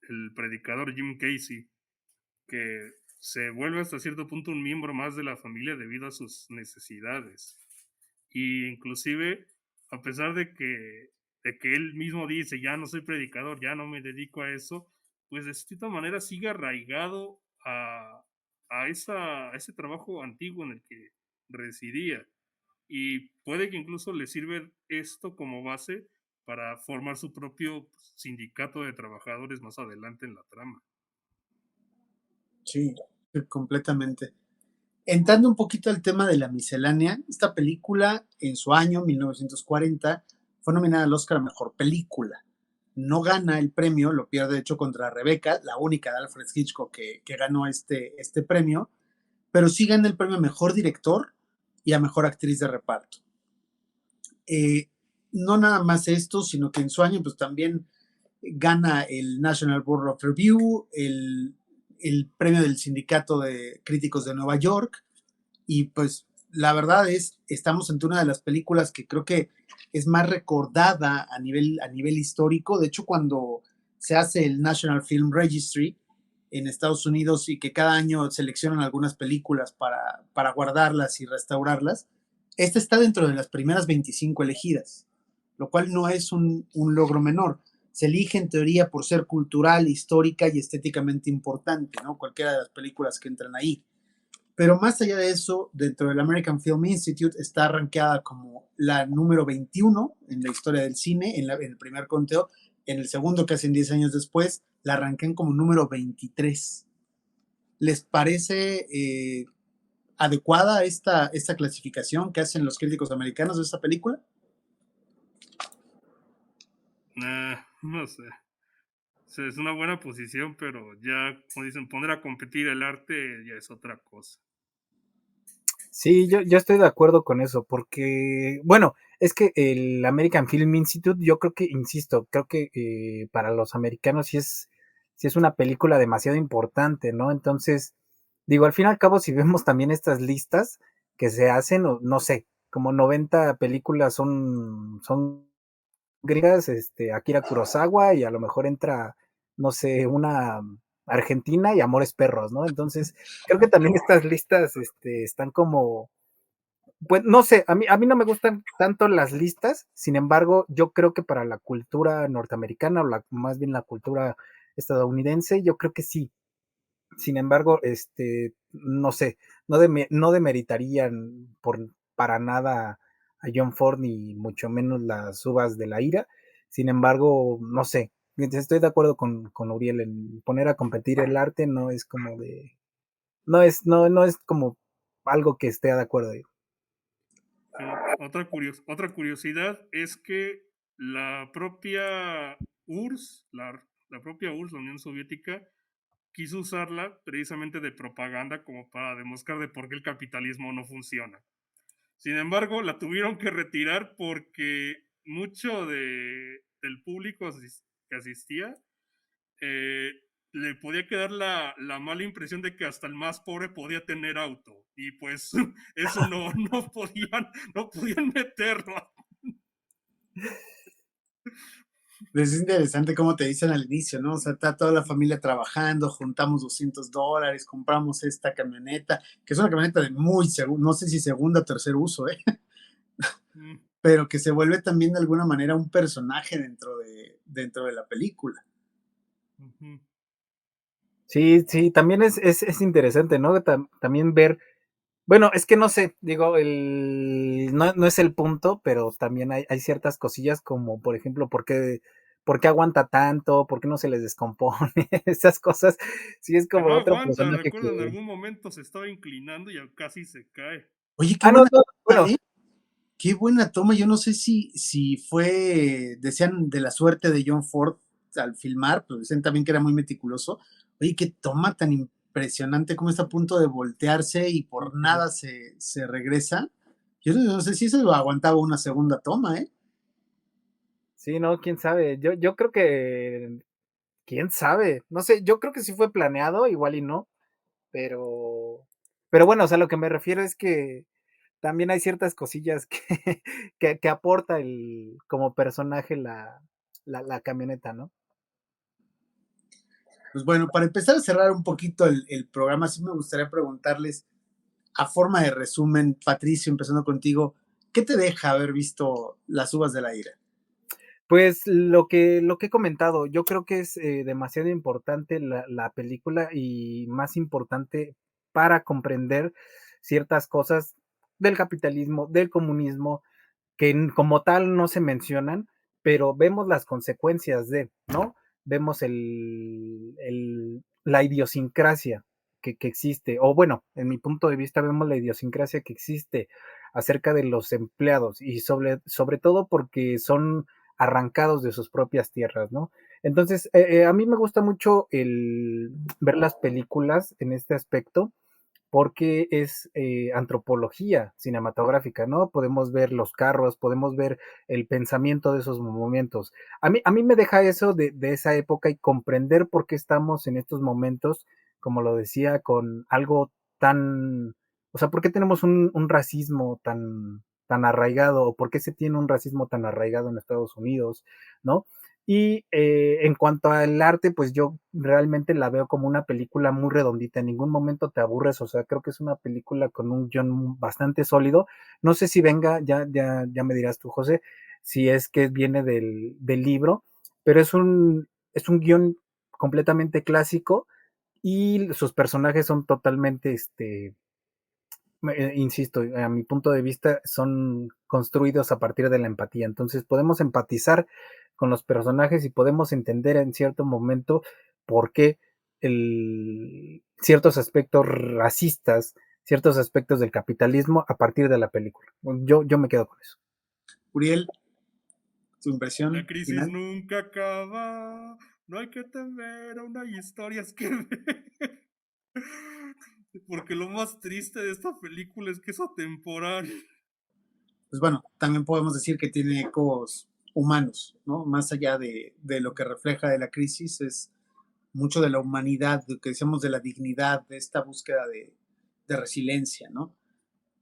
el predicador Jim Casey, que se vuelve hasta cierto punto un miembro más de la familia debido a sus necesidades. Y inclusive, a pesar de que él mismo dice, ya no soy predicador, ya no me dedico a eso, pues de cierta manera sigue arraigado a ese trabajo antiguo en el que residía. Y puede que incluso le sirva esto como base para formar su propio sindicato de trabajadores más adelante en la trama. Sí, sí, completamente. Entrando un poquito al tema de la miscelánea, esta película en su año, 1940, fue nominada al Oscar a Mejor Película. No gana el premio, lo pierde de hecho contra Rebeca, la única de Alfred Hitchcock que ganó este premio, pero sí gana el premio a Mejor Director y a Mejor Actriz de Reparto. No nada más esto, sino que en su año pues también gana el National Board of Review, el premio del Sindicato de Críticos de Nueva York, y pues la verdad es, estamos ante una de las películas que creo que es más recordada a nivel histórico. De hecho, cuando se hace el National Film Registry en Estados Unidos y que cada año seleccionan algunas películas para guardarlas y restaurarlas, esta está dentro de las primeras 25 elegidas, lo cual no es un logro menor. Se elige en teoría por ser cultural, histórica y estéticamente importante, ¿no? Cualquiera de las películas que entran ahí. Pero más allá de eso, dentro del American Film Institute está rankeada como la número 21 en la historia del cine, en el primer conteo. En el segundo, que hacen 10 años después, la rankean como número 23. ¿Les parece adecuada esta clasificación que hacen los críticos americanos de esta película? No sé. O sea, es una buena posición, pero ya, como dicen, poner a competir el arte ya es otra cosa. Sí, yo estoy de acuerdo con eso, porque, bueno, es que el American Film Institute, yo creo que, insisto, creo que para los americanos sí es una película demasiado importante, ¿no? Entonces, digo, al fin y al cabo, si vemos también estas listas que se hacen, o no sé, como 90 películas son gringas, Akira Kurosawa, y a lo mejor entra, no sé, una Argentina y Amores Perros, ¿no? Entonces, creo que también estas listas, están como, pues no sé, a mí no me gustan tanto las listas, sin embargo, yo creo que para la cultura norteamericana, o más bien la cultura estadounidense, yo creo que sí. Sin embargo, no sé, no demeritarían para nada a John Ford, ni mucho menos las uvas de la ira. Sin embargo, no sé, estoy de acuerdo con Uriel, en poner a competir el arte no es como no es como algo que esté de acuerdo yo. Otra curiosidad es que la propia URSS, la propia URSS, la Unión Soviética, quiso usarla precisamente de propaganda como para demostrar de por qué el capitalismo no funciona. Sin embargo, la tuvieron que retirar porque mucho del público que asistía eh, le podía quedar la mala impresión de que hasta el más pobre podía tener auto. Y pues eso no podían meterlo. Es interesante cómo te dicen al inicio, ¿no? O sea, está toda la familia trabajando, juntamos $200, compramos esta camioneta, que es una camioneta de no sé si segundo o tercer uso, ¿eh? Mm, Pero que se vuelve también de alguna manera un personaje dentro de la película. ujú. Sí, sí, también es interesante, ¿no? También ver, bueno, es que no sé, digo, no es el punto, pero también hay ciertas cosillas como, por ejemplo, por qué aguanta tanto, por qué no se les descompone, esas cosas, sí es Que como no otro aguanta, personaje recuerdo en que, algún momento se estaba inclinando y casi se cae. Oye, qué ah, no, buena no, toma, bueno, ¿eh? Qué buena toma. Yo no sé si fue, decían de la suerte de John Ford al filmar, pero decían también que era muy meticuloso. Oye, qué toma tan impresionante, cómo está a punto de voltearse y por nada se regresa. Yo no sé si eso lo aguantaba una segunda toma, ¿eh? sí, no, quién sabe, yo creo que, quién sabe, no sé, yo creo que sí fue planeado, igual y no, pero, pero bueno, o sea, lo que me refiero es que también hay ciertas cosillas que, que aporta como personaje la camioneta, ¿no? Pues bueno, para empezar a cerrar un poquito el programa, sí me gustaría preguntarles, a forma de resumen, Patricio, empezando contigo, ¿qué te deja haber visto Las uvas de la ira? Pues lo que he comentado, yo creo que es demasiado importante la película, y más importante para comprender ciertas cosas del capitalismo, del comunismo, que como tal no se mencionan, pero vemos las consecuencias de, ¿no? Vemos la idiosincrasia. que existe, o bueno, en mi punto de vista vemos la idiosincrasia que existe acerca de los empleados y sobre todo porque son arrancados de sus propias tierras, ¿no? Entonces, a mí me gusta mucho el ver las películas en este aspecto porque es antropología cinematográfica, ¿no? Podemos ver los carros, podemos ver el pensamiento de esos momentos. A mí me deja eso de esa época y comprender por qué estamos en estos momentos, como lo decía, con algo tan, o sea, por qué tenemos un racismo tan arraigado, o por qué se tiene un racismo tan arraigado en Estados Unidos, ¿no? Y en cuanto al arte, pues yo realmente la veo como una película muy redondita, en ningún momento te aburres, o sea, creo que es una película con un guión bastante sólido. No sé si venga, ya me dirás tú, José, si es que viene del libro, pero es un guión completamente clásico y sus personajes son totalmente, insisto, a mi punto de vista, son construidos a partir de la empatía. Entonces podemos empatizar con los personajes y podemos entender en cierto momento por qué ciertos aspectos racistas, ciertos aspectos del capitalismo a partir de la película. Yo me quedo con eso. Uriel, tu La impresión crisis final. nunca acaba, no hay que temer, aún hay historias que ver. Porque lo más triste de esta película es que es atemporal. Pues bueno, también podemos decir que tiene ecos humanos, ¿no? Más allá de lo que refleja de la crisis, es mucho de la humanidad, de lo que decíamos de la dignidad, de esta búsqueda de resiliencia, ¿no?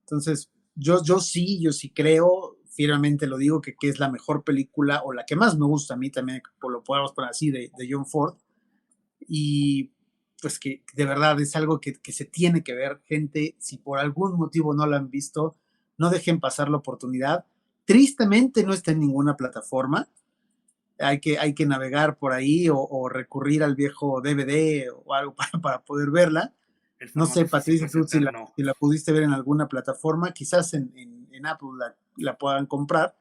Entonces, yo sí creo, firmemente lo digo, que es la mejor película o la que más me gusta a mí también, lo podemos poner así, de John Ford. Y pues que de verdad es algo que se tiene que ver, gente, si por algún motivo no la han visto, no dejen pasar la oportunidad. Tristemente no está en ninguna plataforma, hay que navegar por ahí o recurrir al viejo DVD o algo para poder verla. El No sé, formato físico Patricia, es tú eterno. si la pudiste ver en alguna plataforma, quizás en Apple la puedan comprar,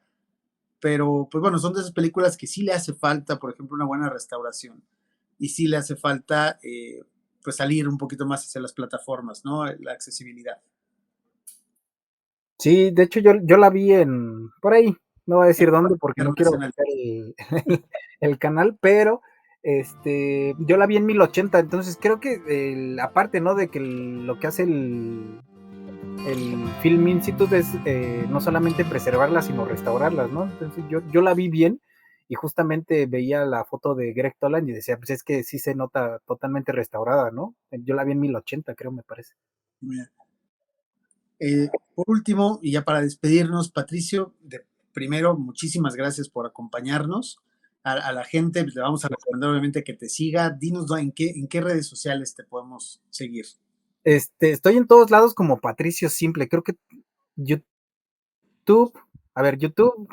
pero pues bueno, son de esas películas que sí le hace falta, por ejemplo, una buena restauración y sí le hace falta pues salir un poquito más hacia las plataformas, ¿no? La accesibilidad. Sí, de hecho yo la vi por ahí, no voy a decir dónde porque no quiero Internacional. vender el canal, pero yo la vi en 1080, entonces creo que aparte, ¿no? De que lo que hace el Film Institute es no solamente preservarlas, sino restaurarlas, ¿no? Entonces yo la vi bien y justamente veía la foto de Greg Toland y decía, pues es que sí se nota totalmente restaurada, ¿no? Yo la vi en 1080, creo, me parece. Por último, y ya para despedirnos, Patricio, primero, muchísimas gracias por acompañarnos. A la gente pues, le vamos a recomendar obviamente que te siga. Dinos ¿no? En qué redes sociales te podemos seguir. Estoy en todos lados como Patricio Simple, creo que YouTube, YouTube,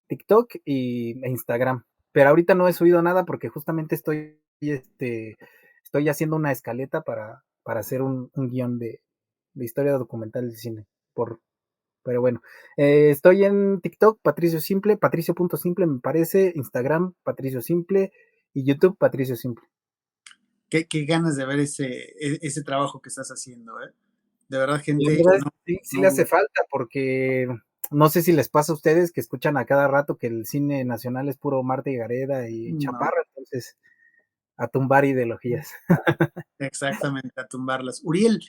TikTok e Instagram. Pero ahorita no he subido nada porque justamente estoy haciendo una escaleta para hacer un guión de historia documental de cine. Pero bueno, estoy en TikTok, Patricio Simple, Patricio.simple me parece, Instagram, Patricio Simple y YouTube, Patricio Simple. Qué ganas de ver ese trabajo que estás haciendo, ¿eh? De verdad, La gente, verdad es no, que sí le no, hace falta porque no sé si les pasa a ustedes que escuchan a cada rato que el cine nacional es puro Marta y Gareda y no, Chaparro, entonces a tumbar ideologías. exactamente, a tumbarlas. Uriel,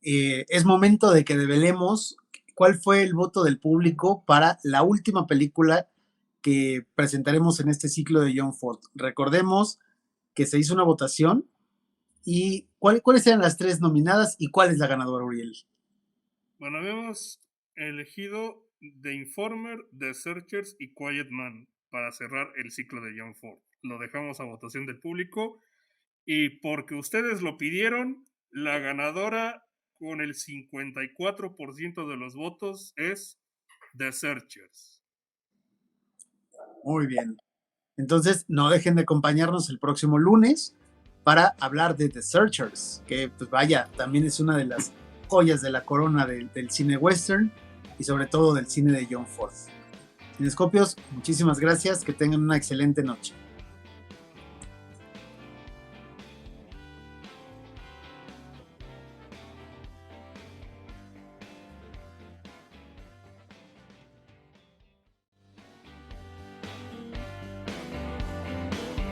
es momento de que develemos cuál fue el voto del público para la última película que presentaremos en este ciclo de John Ford. Recordemos que se hizo una votación y cuáles eran las tres nominadas y cuál es la ganadora, Uriel. Bueno, habíamos elegido The Informer, The Searchers y Quiet Man para cerrar el ciclo de John Ford. Lo dejamos a votación del público y porque ustedes lo pidieron, la ganadora con el 54% de los votos es The Searchers. Muy bien. Entonces, no dejen de acompañarnos el próximo lunes para hablar de The Searchers, que pues vaya, también es una de las joyas de la corona del cine western y sobre todo del cine de John Ford. Cinescopios, muchísimas gracias, que tengan una excelente noche.